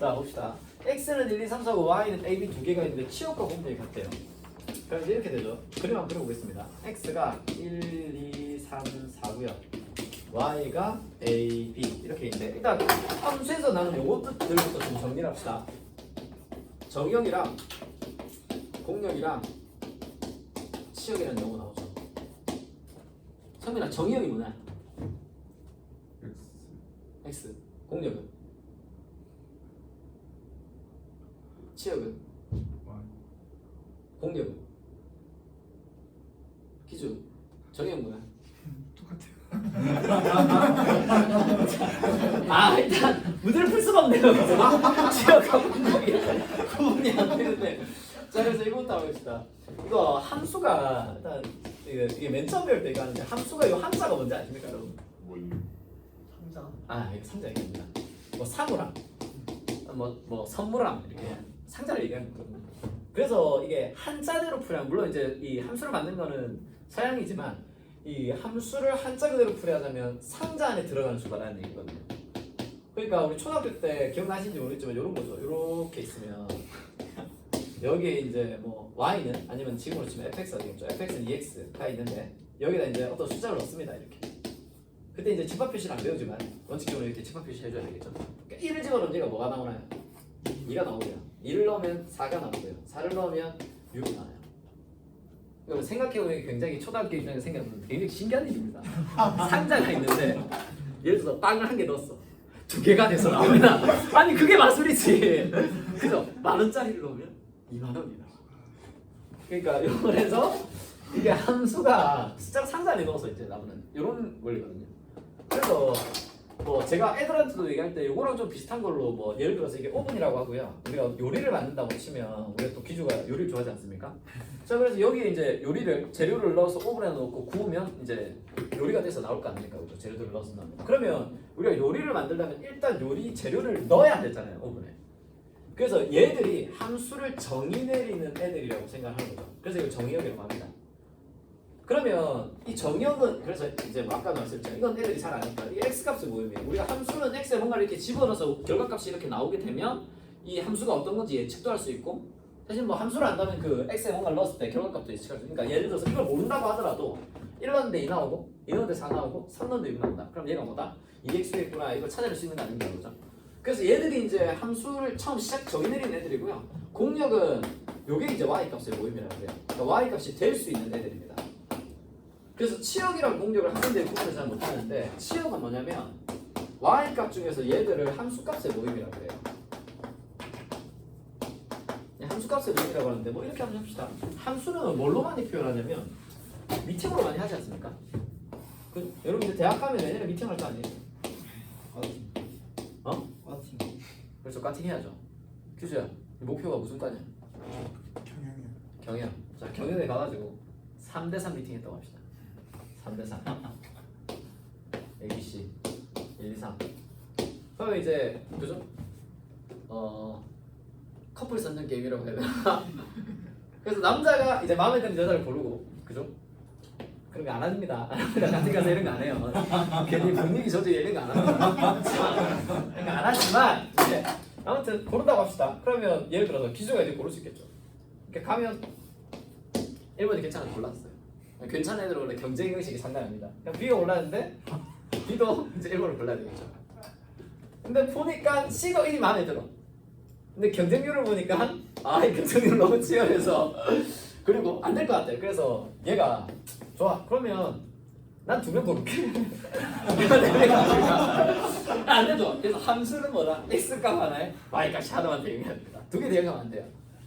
자 봅시다. x는 1, 2, 3, 4, 5, y는 a, b 두 개가 있는데 치역과 공통이 같대요. 그럼 이제 이렇게 되죠. 그림 한번 그려보겠습니다. x가 1, 2, 3, 4고요. y가 a, b 이렇게 있는데 일단 함수에서 나는 요것들부터 좀 정리를 합시다. 정역이랑 공역이랑 치역이라는 용어 나오죠. 성민아 정역이 뭐냐? x. 공역은? 치역은? 공역은? 기준. 정역은 뭐야? 아 일단 문제를 풀 수가 없네요. 치역하고 공역이 구분이 안 되는데. 자 그래서 이거부터 해봅시다. 이거 함수가 일단 이게 맨 처음 배울 때 이거 하는데 함수가 이 함자가 뭔지 아십니까 여러분? 삼자. 아 이거 상자 얘기입니다. 뭐 사물함, 뭐 선물함 이렇게 상자를 얘기하는 거거든요. 그래서 이게 한자대로 풀이하면 물론 이제 이 함수를 만든 거는 서양이지만 이 함수를 한자 그대로 풀이하자면 상자 안에 들어가는 수가라는 얘기거든요. 그러니까 우리 초등학교 때 기억나시는지 모르겠지만 이런 거죠. 이렇게 있으면 여기에 이제 뭐 y는 아니면 지금으로 치면 fx가 되겠죠. fx는 ex가 있는데 여기다 이제 어떤 숫자를 넣습니다. 이렇게. 그때 이제 집합 표시를 안 배우지만 원칙적으로 이렇게 집합 표시 해줘야 되겠죠. 그러니까 1을 집어넣으면 얘가 뭐가 나오나요? 2가 나오고요. 1을 넣으면 4가 나오고요. 4를 넣으면 6이 나와요. 그러니까 생각해보면 굉장히 초등학교 입장에서 생각하면 굉장히 신기한 일입니다. 상자가 있는데 예를 들어서 빵을 한 개 넣었어. 두 개가 돼서 나옵니다. 아니 그게 마술이지. 그죠? 10,000원짜리를 넣으면 2만 원이 나와. 그러니까 이번에서 이게 함수가 숫자 상자 안에 넣어서 이제 나오는 이런 원리거든요. 그래서 뭐 제가 애들한테도 얘기할 때 이거랑 좀 비슷한 걸로 뭐 예를 들어서 이게 오븐이라고 하고요. 우리가 요리를 만든다고 치면 우리가 또 기주가 요리를 좋아하지 않습니까? 자 그래서 여기에 이제 요리를 재료를 넣어서 오븐에 넣고 구우면 이제 요리가 돼서 나올 거 아닙니까? 그죠? 재료들을 넣어서 넣으면. 그러면 우리가 요리를 만들려면 일단 요리 재료를 넣어야 되잖아요, 오븐에. 그래서 얘들이 함수를 정의 내리는 애들이라고 생각하는 거죠. 그래서 이걸 정의역이라고 합니다. 그러면 이 정역은 그래서 이제 뭐 아까 말씀드렸죠. 이건 애들이 잘 아니까 이 x값의 모임이에요. 우리가 함수는 x에 뭔가를 이렇게 집어넣어서 결과값이 이렇게 나오게 되면 이 함수가 어떤 건지 예측도 할 수 있고 사실 뭐 함수를 안다면 그 x에 뭔가를 넣었을 때 결과값도 예측할 수 있으니까 그러니까 예를 들어서 이걸 모른다고 하더라도 1 넣었는데 2 나오고 2 넣었는데 4 나오고 3 넣었는데 6 나온다. 그럼 얘가 뭐다? 2x겠구나. 이걸 찾아낼 수 있는 거 아닙니까? 그죠? 그래서 얘들이 이제 함수를 처음 시작 정의 내린 애들이고요. 공역은 요게 이제 y값의 모임이라고 해요. 그러니까 y값이 될 수 있는 애들입니다. 그래서 치역이랑 공역을 학생들이 구분을 잘 못하는데 치역은 뭐냐면 y값 중에서 얘들을 함수값의 모임이라고 해요. 함수값의 모임이라고 하는데 뭐 이렇게 한번 해봅시다. 함수는 뭘로 많이 표현하냐면 미팅으로 많이 하지 않습니까? 여러분 이제 대학 가면 내년에 미팅 할 거 아니에요? 어? 과팅. 그래서 과팅 해야죠. 규수야, 목표가 무슨 과냐? 경영이요. 경영. 자, 경영에 가가지고 3대3 미팅 했다고 합시다. 3대3. ABC 1, 2, 3. 그러면 이제 그죠? 커플 선정 게임이라고 해야 되나? 그래서 남자가 이제 마음에 드는 여자를 고르고 그죠? 그런 거 안 합니다. 같은 가서 이런 거 안 해요. 괜히 분위기 저지 이런 거 안 합니다. 그런 거 안 하지만 이제 아무튼 고른다고 합시다. 그러면 예를 들어서 기주가 이제 고를 수 있겠죠. 이렇게 가면 1번이 괜찮아 골랐어요. 괜찮은 애들은 원래 경쟁 의식이 상당합니다. 그냥 B가 올랐는데 B도 이제 1번을 골라야 되겠죠. 근데 보니까 C가 1이 마음에 들어. 근데 경쟁률을 보니까 이 경쟁률 너무 치열해서 그리고 안 될 것 같아요. 그래서 얘가 좋아. 그러면 난 2명 고를게. 안 되죠. 그래서 함수는 뭐다? x값 하나에 y값이 하나만 대응해야 됩니다. 2개 대응하면 안 돼요.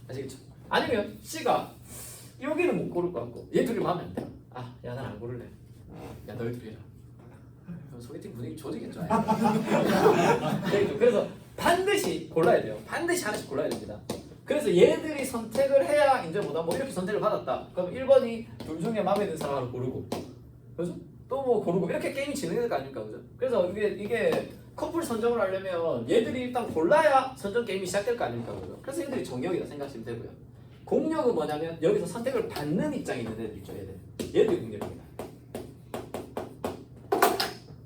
아시겠죠? 아니면 C가 여기는 못 고를 것 같고 얘 둘이 마음에 안 들어. 야 난 안 고를래. 야 너희 둘이 해라. 그럼 소개팅 분위기 조지겠죠. 그래서 반드시 골라야 돼요. 반드시 하나씩 골라야 됩니다. 그래서 얘들이 선택을 해야 이제 뭐다 뭐 이렇게 선택을 받았다. 그럼 1번이 둘 중에 마음에 드는 사람을 고르고, 그죠? 또 뭐 고르고 이렇게 게임이 진행될 거 아닙니까, 그죠? 그래서 이게 커플 선정을 하려면 얘들이 일단 골라야 선정 게임이 시작될 거 아닙니까, 그죠? 그래서 얘들이 정역이다 생각하시면 되고요. 공역은 뭐냐면 여기서 선택을 받는 입장에 있는 애들 있죠, 얘들이 공역입니다.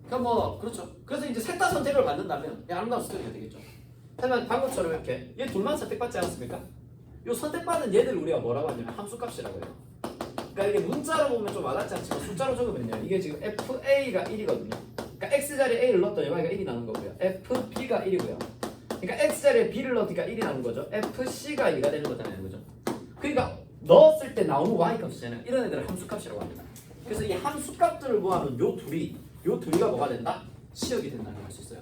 그러니까 뭐 그렇죠. 그래서 이제 셋 다 선택을 받는다면 아름다운 스토리가 되겠죠. 하지만 방금처럼 이렇게 얘 둘만 선택받지 않았습니까? 이 선택받은 얘들 우리가 뭐라고 하냐면 함수값이라고 해요. 그러니까 이게 문자로 보면 좀 와닿지 않지만 숫자로 적으면요. 이게 지금 FA가 1이거든요. 그러니까 X자리에 A를 넣었더니 여기가 1이 나오는 거고요. FB가 1이고요. 그러니까 X자리에 B를 넣으니까 1이 나오는 거죠. FC가 2가 되는 거잖아요. 그죠? 그러니까 넣었을 때 나오는 Y값이잖아요. 이런 애들을 함수값이라고 합니다. 그래서 이 함수값들을 모아놓은 요 둘이가 뭐가 된다? 치역이 된다는 걸 할 수 있어요.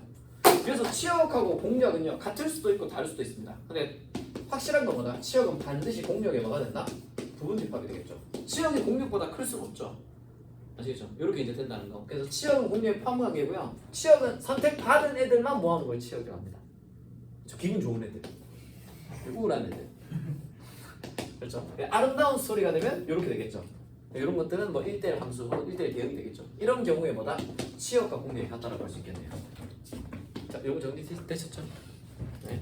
그래서 치역하고 공력은요 같을 수도 있고 다를 수도 있습니다. 근데 확실한 건 뭐다? 치역은 반드시 공력에 뭐가 된다? 부분집합이 되겠죠. 치역이 공력보다 클 수는 없죠. 아시겠죠? 이렇게 이제 된다는 거. 그래서 치역은 공력의 파무관계고요. 치역은 선택받은 애들만 모아놓은 걸 치역이라고 합니다. 저 기분 좋은 애들, 우울한 애들. 그렇죠? 아름다운 스토리가 되면 이렇게 되겠죠. 이런 것들은 뭐 1대1 함수 혹은 1대1 대응이 되겠죠. 이런 경우에 뭐다? 치역과 공력이 같다라고 할 수 있겠네요. 자, 요거 정리되셨죠? 네.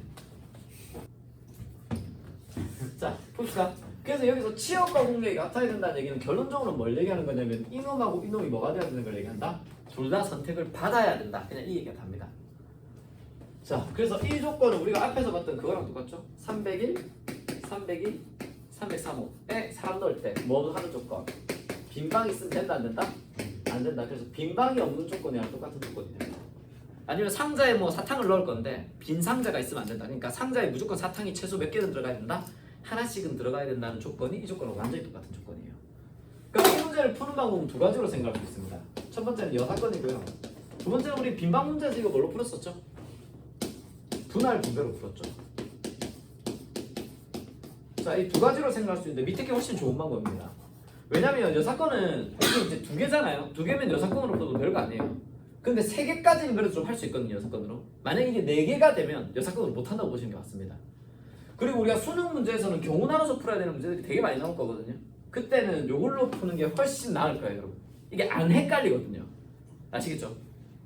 자, 봅시다. 그래서 여기서 치역과 공력이 같아야 된다는 얘기는 결론적으로 뭘 얘기하는 거냐면 이놈하고 이놈이 뭐가 돼야 되는 걸 얘기한다? 둘 다 선택을 받아야 된다. 그냥 이 얘기가 답니다. 자, 그래서 이 조건은 우리가 앞에서 봤던 그거랑 똑같죠? 301, 302, 303호에 사람 넣을 때 뭐 하는 조건? 빈방이 있으면 된다 안 된다? 안 된다. 그래서 빈방이 없는 조건이랑 똑같은 조건이 됩니다. 아니면 상자에 뭐 사탕을 넣을 건데 빈 상자가 있으면 안 된다. 그러니까 상자에 무조건 사탕이 최소 몇 개는 들어가야 된다? 하나씩은 들어가야 된다는 조건이 이 조건과 완전히 똑같은 조건이에요. 그러니까 이 문제를 푸는 방법은 두 가지로 생각할 수 있습니다. 첫 번째는 여사건이고요. 두 번째는 우리 빈방 문제에서 이거 뭘로 풀었었죠? 분할 분배로 풀었죠. 자, 이 두 가지로 생각할 수 있는데 밑에 게 훨씬 좋은 방법입니다. 왜냐면 여사건은 이제 두 개잖아요. 두 개면 여사건으로 풀어도 별거 아니에요. 근데 세 개까지는 그래도 좀 할 수 있거든요. 여사건으로. 만약 이게 네 개가 되면 여사건으로 못 한다고 보시는 게 맞습니다. 그리고 우리가 수능 문제에서는 경우 나눠서 풀어야 되는 문제들이 되게 많이 나올 거거든요. 그때는 요걸로 푸는 게 훨씬 나을 거예요, 여러분. 이게 안 헷갈리거든요. 아시겠죠?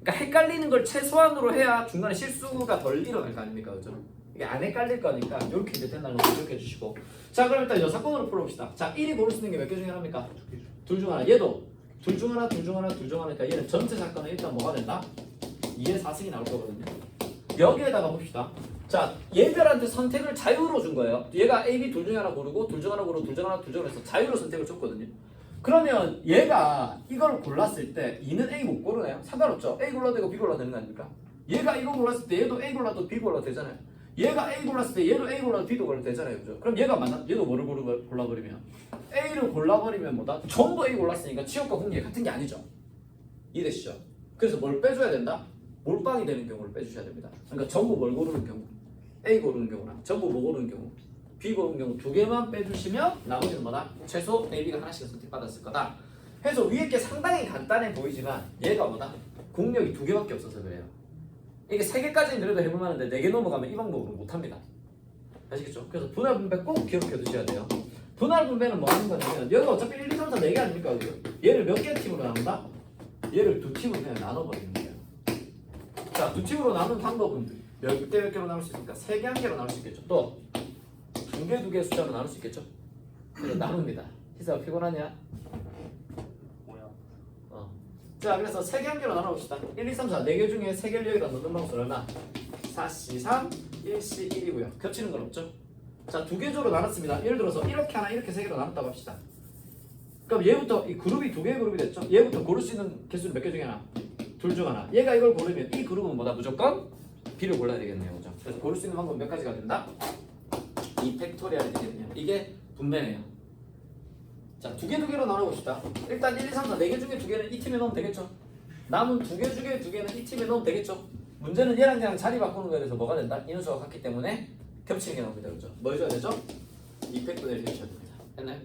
그러니까 헷갈리는 걸 최소한으로 해야 중간에 실수가 덜 일어날 거 아닙니까, 그죠? 이게 안 헷갈릴 거니까 이렇게 이제 된다는 거 기억해 주시고. 자, 그럼 일단 여사건으로 풀어봅시다. 자, 1이 고를 수 있는 게 몇 개 중에 하나입니까? 둘 중 하나. 얘도 둘 중 하나, 둘 중 하나, 둘 중 하나니까 얘는 전체 사건은 일단 뭐가 된다? 2의 4승이 나올 거거든요. 여기에다가 봅시다. 자, 얘들한테 선택을 자유로 준 거예요. 얘가 A, B 둘 중에 하나 고르고 둘 중 하나 고르고 둘 중 하나, 둘 중 하나 해서 자유로 선택을 줬거든요. 그러면 얘가 이걸 골랐을 때 2는 A 못 고르나요? 상관없죠. A 골라도 되고 B 골라도 되는 거 아닙니까? 얘가 이거 골랐을 때 얘도 A 골라도 B 골라도 되잖아요. 얘가 A 골랐을 때 얘도 A 골라도 B도 골라도 되잖아요. 그죠? 그럼 얘가 얘도 뭐를 골라버리면 A를 골라버리면 뭐다? 전부 A 골랐으니까 치역과 공력이 같은 게 아니죠. 이해되시죠? 그래서 뭘 빼줘야 된다? 몰빵이 되는 경우를 빼주셔야 됩니다. 그러니까 전부 뭘 고르는 경우? A 고르는 경우랑 전부 뭐 고르는 경우? B 고르는 경우 두 개만 빼주시면 나머지는 뭐다? 최소 A, B가 하나씩 선택받았을 거다. 해서 위에 게 상당히 간단해 보이지만 얘가 뭐다? 공력이 두 개밖에 없어서 그래요. 이게 세 개까지는 그래도 해볼 만한데 네 개 넘어가면 이 방법으로 못합니다. 아시겠죠? 그래서 분할 분배 꼭 기억해 두셔야 돼요. 분할 분배는 뭐 하는 거냐면 여기 어차피 1, 2, 3, 4 4개 아닙니까? 얘를 몇 개 팀으로 나눈다? 얘를 두 팀으로 그냥 나눠버리는 거예요. 자, 두 팀으로 나눈 방법은 몇 개로 나눌 수 있을까? 3개, 1개로 나눌 수 있겠죠. 또 두 개, 두 개 숫자로 나눌 수 있겠죠. 그래서 나눕니다. 희사가 피곤하냐? 뭐야? 자, 그래서 3개, 1개로 나눠봅시다. 1, 2, 3, 4 4개 중에 3개를 여기다 넣는 방법은 얼마? 4C 3, 1C 1이고요. 겹치는 건 없죠. 자, 두 개 조로 나눴습니다. 예를 들어서 이렇게 하나, 이렇게 3개로 나눴다고 합시다. 그럼 얘부터 이 그룹이 두 개의 그룹이 됐죠. 얘부터 고를 수 있는 개수는 몇 개 중에 하나? 둘 중 하나. 얘가 이걸 고르면 이 그룹은 뭐다? 무조건 B를 골라야 되겠네요. 그죠? 그래서 고를 수 있는 방법은 몇 가지가 된다? 2팩토리얼이 되겠네요. 이게 분배네요. 자, 두 개로 나눠봅시다. 일단 1, 2, 3, 4 4개 중에 두 개는 이 팀에 넣으면 되겠죠. 남은 두 개 중에 두 개는 이 팀에 넣으면 되겠죠. 문제는 얘랑 얘랑 자리 바꾸는 거에 대해서 뭐가 된다? 인수가 같기 때문에 겹치는 게 나옵니다. 그죠? 뭐 해줘야 되죠? 2팩토리얼 해주셔야 됩니다. 했나요?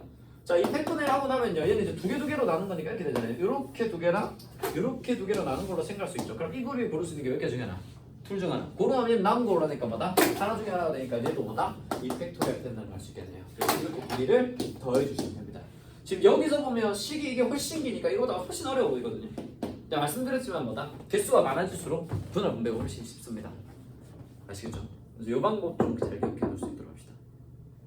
자, 2팩토리얼 하고 나면요. 얘는 이제 두 개로 나눈 거니까 이렇게 되잖아요. 요렇게 두 개랑 요렇게 두 개로 나눈 걸로 생각할 수 있죠. 그럼 이 그룹이 고를 수 있는 게 몇 개 중에 하나? 둘 중 하나. 고르면 남은 거 올라니까 뭐다? 하나 중에 하나가 되니까 얘도 뭐다? 2팩토리얼 된다는 걸 알 수 있겠네요. 그래서 이렇게 길이를 더해 주시면 됩니다. 지금 여기서 보면 식이 이게 훨씬 기니까 이거보다 훨씬 어려워 보이거든요. 제가 말씀드렸지만 뭐다? 개수가 많아질수록 분할 분배가 훨씬 쉽습니다. 아시겠죠? 그래서 이 방법 좀 잘 기억해 둘 수 있도록 합시다.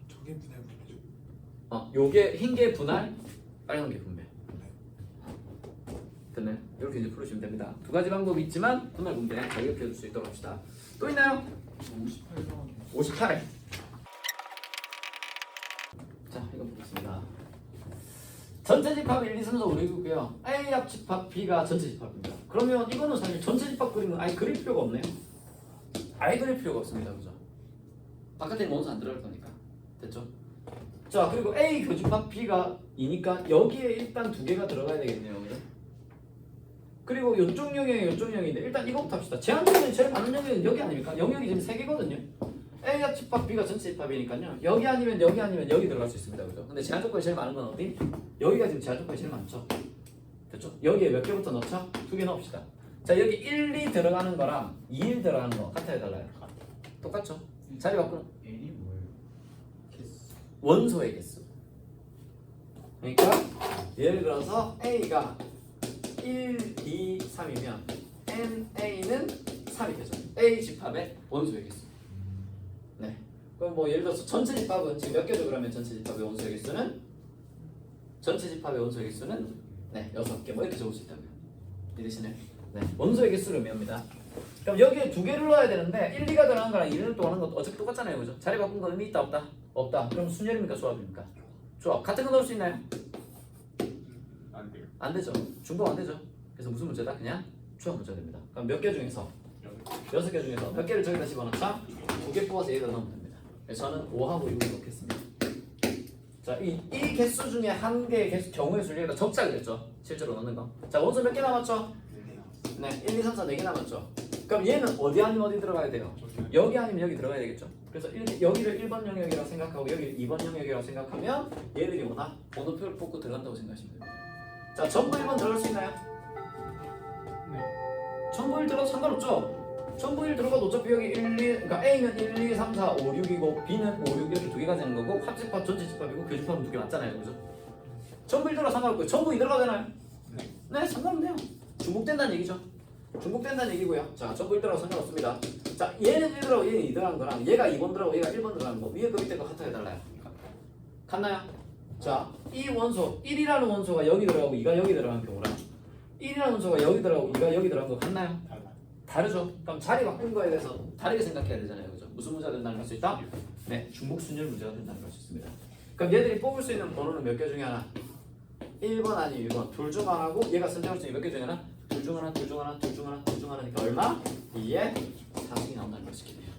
저게 분할 분배죠. 요게 흰 게 분할, 빨간 게 분배. 됐네. 이렇게 이제 풀으시면 됩니다. 두 가지 방법이 있지만 분할 분배 잘 기억해 둘 수 있도록 합시다. 또 있나요? 58번 58회. 자, 이거 보겠습니다. 전체 집합 1, 2, 3, 4, 5, 6이고요. A 합집합 B가 전체 집합입니다. 그러면 이거는 사실 전체 집합 그림은 아예 그릴 필요가 없네요. 아예 그릴 필요가 없습니다. 그죠? 바깥에 원수 안 들어갈 거니까. 됐죠? 자, 그리고 A 교집합 B가 2니까 여기에 일단 두 개가 들어가야 되겠네요. 그죠? 그리고 이쪽 영역이 이쪽 영역인데 일단 이거부터 합시다. 제한적인 제일 많은 영역은 여기 아닙니까? 영역이 지금 3개거든요. A 합집합 B가 전체 집합이니까요. 여기 아니면 여기 들어갈 수 있습니다. 그죠? 근데 제한 조건이 제일 많은 건 어디? 여기가 지금 제한 조건이 제일 많죠. 됐죠? 여기에 몇 개부터 넣죠? 2개 넣읍시다. 자, 여기 1, 2 들어가는 거랑 2, 1 들어가는 거 같아요, 달라요? 똑같죠? 자리 바꾸는 N이 뭐예요? 개수 원소의 개수. 그러니까 예를 들어서 A가 1, 2, 3이면 NA는 3이 되죠. A 집합의 원소의 개수. 네. 그럼 뭐 예를 들어서 전체 집합은 지금 몇 개죠? 그러면 전체 집합의 원소의 개수는 네, 6개. 뭐 이렇게 적을 수 있다고요. 이해되시나요? 네. 원소의 개수를 의미합니다. 그럼 여기에 두 개를 넣어야 되는데 1, 2가 들어가는 거랑 2를 또 하는 것 어차피 똑같잖아요. 그죠? 자리 바꾼 거 의미 있다 없다? 없다. 그럼 순열입니까? 조합입니까? 조합. 같은 거 넣을 수 있나요? 안 돼요. 안 되죠. 중복 안 되죠. 그래서 무슨 문제다? 그냥 조합 문제가 됩니다. 그럼 몇 개 중에서 6개 중에서 몇 개를 저기다 집어넣자? 2개 뽑아서 여기다 넣으면 됩니다. 그래서 저는 5하고 6을 넣겠습니다. 자, 이 개수 중에 한 개의 개수 경우의 수를 여기다 적자 그랬죠. 실제로 넣는 거. 자, 원소 몇 개 남았죠? 네, 1, 2, 3, 4, 4개 남았죠. 그럼 얘는 어디 아니면 어디 들어가야 돼요? 여기 아니면 여기 들어가야 되겠죠. 그래서 여기를 1번 영역이라고 생각하고 여기 2번 영역이라고 생각하면 얘들이 워낙 번호표를 뽑고 들어간다고 생각하시면 됩니다. 자, 전부 1번 들어갈 수 있나요? 네. 전부 1 들어가도 상관없죠? 전부 1 들어가도 어차피 여기 1, 2, 그러니까 A는 1, 2, 3, 4, 5, 6이고 B는 5, 6 이렇게 두 개가 되는 거고 합집합, 전체 집합이고 교집합은 두 개 맞잖아요. 그죠? 전부 1 들어가 상관없고요. 전부 2 들어가도 되나요? 네, 상관없네요. 중복된다는 얘기죠. 중복된다는 얘기고요. 자, 전부 1 들어가도 상관없습니다. 자, 얘는 1 들어가고 얘는 2 들어가는 거랑 얘가 2번 들어가고 얘가 1번 들어가는 거 위에 거 밑에 거 같아요, 달라요? 같나요? 자, 이 원소 1이라는 원소가 여기 들어가고 2가 여기 들어가는 경우랑 1이라는 원소가 여기 들어가고 2가 여기 들어가는 거 같나요? 달라요. 다르죠? 그럼 자리 바꾼 거에 대해서 다르게 생각해야 되잖아요. 그죠? 무슨 문제가 된다는 걸 수 있다? 네, 중복순열 문제가 된다는 걸 수 있습니다. 그럼 얘들이 뽑을 수 있는 번호는 몇 개 중에 하나? 1번 아니 1번 둘 중 하나고 얘가 선택할 수 있는 몇 개 중에 하나? 둘 중 하나, 둘 중 하나, 둘 중 하나, 둘 중 하나니까 얼마? 2에 4승이 나온다는 걸 시키네요.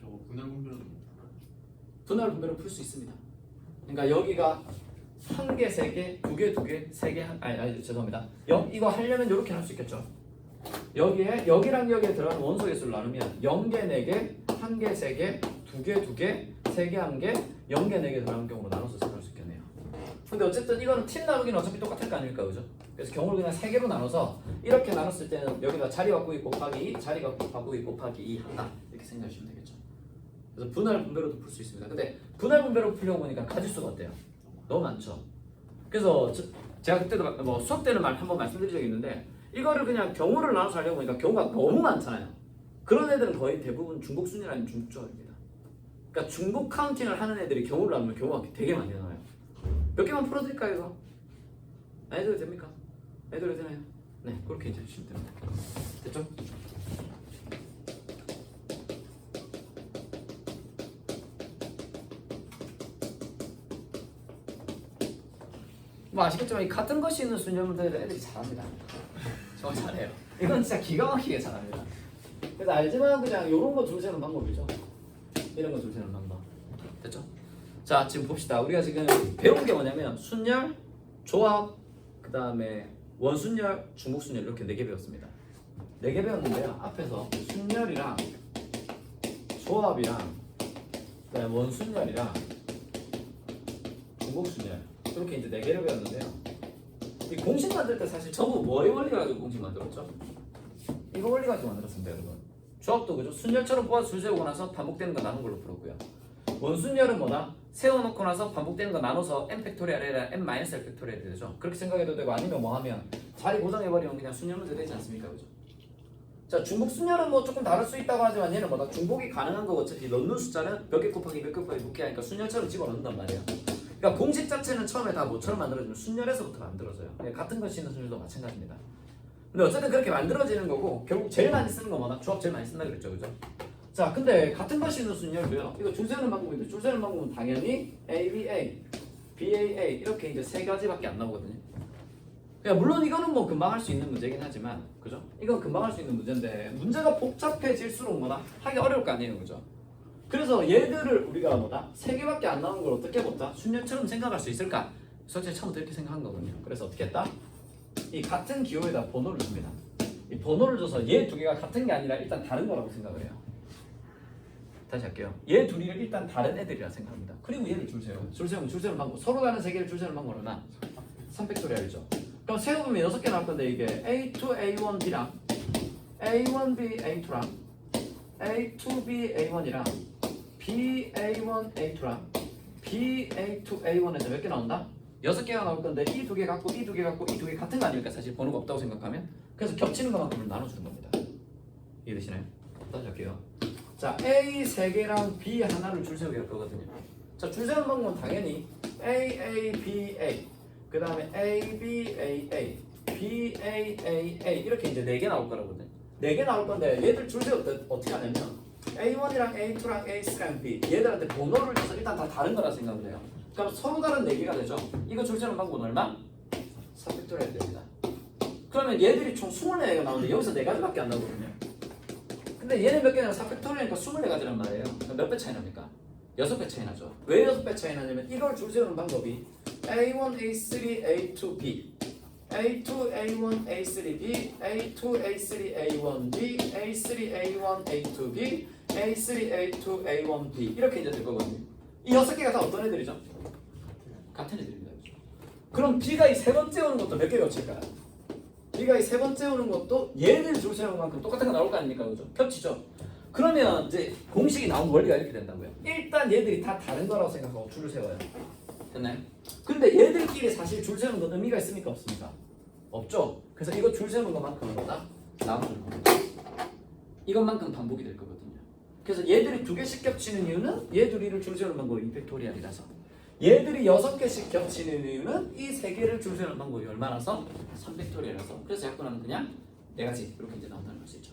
저 분할 분별은 분할 분배로 풀 수 있습니다. 그러니까 여기가 한 개, 세 개, 두 개, 두 개, 세 개, 아니 죄송합니다. 이거 하려면 이렇게 할 수 있겠죠. 여기에 여기랑 여기에 들어가는 원소 개수를 나누면 0개, 4개, 1개, 3개, 2개, 2개, 3개, 1개, 0개, 4개 들어가는 경우로 나눠서 생각할 수 있겠네요. 근데 어쨌든 이거는 팀 나누기는 어차피 똑같을 거 아닙니까, 그죠? 그래서 경우를 그냥 3개로 나눠서 이렇게 나눴을 때는 여기다 자리 바꾸기 곱하기 2, 자리 바꾸기 곱하기 2 한다 이렇게 생각하시면 되겠죠. 그래서 분할 분배로도 풀 수 있습니다. 근데 분할 분배로 풀려고 보니까 가지수가 어때요? 너무 많죠. 그래서 제가 그때도 뭐 수업 때는 한번 말씀드린 적이 있는데 이거를 그냥 경우를 나눠서 하려고 보니까 경우가 너무 많잖아요. 그런 애들은 거의 대부분 중복순위나 아니면 중복조합입니다. 그러니까 중복 카운팅을 하는 애들이 경우를 나누면 경우가 되게 많이 나와요. 몇 개만 풀어드릴까요 이거? 안 해도 됩니까? 안 해도 되나요? 네, 그렇게 이제 해주시면 됩니다. 됐죠? 뭐 아시겠지만 이 같은 것이 있는 수녀분들 애들이 잘합니다. 정말 잘해요. 이건 진짜 기가 막히게 잘합니다. 그래서 알지만 그냥 이런 거 줄 세는 방법이죠. 이런 거 줄 세는 방법. 됐죠? 자, 지금 봅시다. 우리가 지금 배운 게 뭐냐면 순열, 조합, 그 다음에 원순열, 중복순열 이렇게 4개 배웠습니다. 4개 배웠는데요. 앞에서 순열이랑 조합이랑 그다음에 원순열이랑 중복순열 이렇게 이제 4개를 배웠는데요. 이 공식 만들 때 사실 전부 뭐의 원리 가지고 공식 만들었죠? 이거 원리 가지고 만들었습니다, 여러분. 조합도 그죠? 순열처럼 뽑아서 줄 세우고 나서 반복되는 거 나눈 걸로 풀었고요. 원순열은 뭐다? 세워놓고 나서 반복되는 거 나눠서 n 팩토리얼 아니라 n 마이너스 l 팩토리얼이 되죠. 그렇게 생각해도 되고 아니면 뭐 하면 자리 고정해버리면 그냥 순열 문제 되지 않습니까, 그죠? 자, 중복 순열은 뭐 조금 다를 수 있다고 하지만 얘는 뭐다? 중복이 가능한 거 어차피 넣는 숫자는 몇 개 곱하기 몇 개 곱하기 몇 개 하니까 순열처럼 집어넣는단 말이에요. 그러니까 공식 자체는 처음에 다 뭐처럼 만들어지면 순열에서부터 만들어져요. 같은 것이 있는 순열도 마찬가지입니다. 근데 어쨌든 그렇게 만들어지는 거고 결국 제일 많이 쓰는 건 뭐다? 조합 제일 많이 쓴다 그랬죠, 그죠? 자, 근데 같은 것이 있는 순열도요. 이거 줄 세우는 방법인데 줄 세우는 방법은 당연히 ABA, BAA 이렇게 이제 세 가지밖에 안 나오거든요. 그러니까 물론 이거는 뭐 금방 할 수 있는 문제긴 하지만, 그죠? 이건 금방 할 수 있는 문제인데 문제가 복잡해질수록 뭐다? 하기 어려울 거 아니에요, 그죠? 그래서 얘들을 우리가 뭐다? 세 개밖에 안 나오는 걸 어떻게 보다? 순열처럼 생각할 수 있을까? 솔직히 처음부터 이렇게 생각한 거거든요. 그래서 어떻게 했다? 이 같은 기호에다 번호를 줍니다. 이 번호를 줘서 얘 두 개가 같은 게 아니라 일단 다른 거라고 생각을 해요. 다시 할게요. 얘 둘이 일단 다른 애들이라 생각합니다. 그리고 얘를 줄 세워. 줄 세우는 방법. 서로 다른 세 개를 줄 세우는 방법은 얼마? 3팩토리얼이죠. 그럼 세우면 6개 나올 건데 이게 A2, A1B랑 A1B, A2랑 A2B, A1이랑 BA1, A2랑 BA2, A1에서 몇 개 나온다? 6개가 나올 건데 이 두 개 갖고 이 두 개 갖고 이 두 개 같은 거 아닙니까? 사실 번호가 없다고 생각하면. 그래서 겹치는 것만큼을 나눠주는 겁니다. 이해되시나요? 다시 할게요. 자, A 3개랑 B 하나를 줄 세우게 할 거거든요. 자, 줄 세우는 방법은 당연히 A, A, B, A 그 다음에 A, B, A, A B, A, A, A 이렇게 이제 4개 나올 거라거든요. 4개 나올 건데 얘들 줄 세울 때 어떻게 하냐면 A1이랑 A2랑 A3랑 B 얘들한테 번호를 줘서 일단 다 다른 거라 생각을 해요. 그럼 서로 다른 4개가 되죠. 이거 줄 세우는 방법은 얼마? 3팩토리얼 됩니다. 그러면 얘들이 총 24개가 나오는데 여기서 4가지밖에 안 나오거든요. 근데 얘는 몇 개냐면 4팩토리얼이니까 24가지란 말이에요. 그럼 몇 배 차이 납니까? 6배 차이 나죠. 왜 6배 차이 나냐면 이걸 줄 세우는 방법이 A1, A3, A2, B A2, A1, A3, B A2, A3, A1, B A3, A1, A2, B A3, A2, A1, B 이렇게 이제 될 거거든요. 이 6개가 다 어떤 애들이죠? 같은 애들입니다. 그럼 B가 이 세 번째 오는 것도 몇 개 겹칠까요? B가 이 세 번째 오는 것도 얘를 줄 세우는 만큼 똑같은 거 나올 거 아닙니까? 그죠? 겹치죠? 그러면 이제 공식이 나온 원리가 이렇게 된다고요. 일단 얘들이 다 다른 거라고 생각하고 줄을 세워요. 됐나요? 근데 얘들끼리 사실 줄 세우는 건 의미가 있습니까? 없습니까? 없죠? 그래서 이거 줄 세우는 것만큼은 뭐다? 나눠주는 겁니다. 이것만큼 반복이 될 거거든요. 그래서 얘들이 2개씩 겹치는 이유는 얘 둘이를 줄 세우는 방법이 2팩토리얼이라서 얘들이 6개씩 겹치는 이유는 이 3개를 줄 세우는 방법이 얼마나서? 3팩토리얼이라서 그래서 약분하면 그냥 4가지 이렇게 이제 나온다는 걸 수 있죠.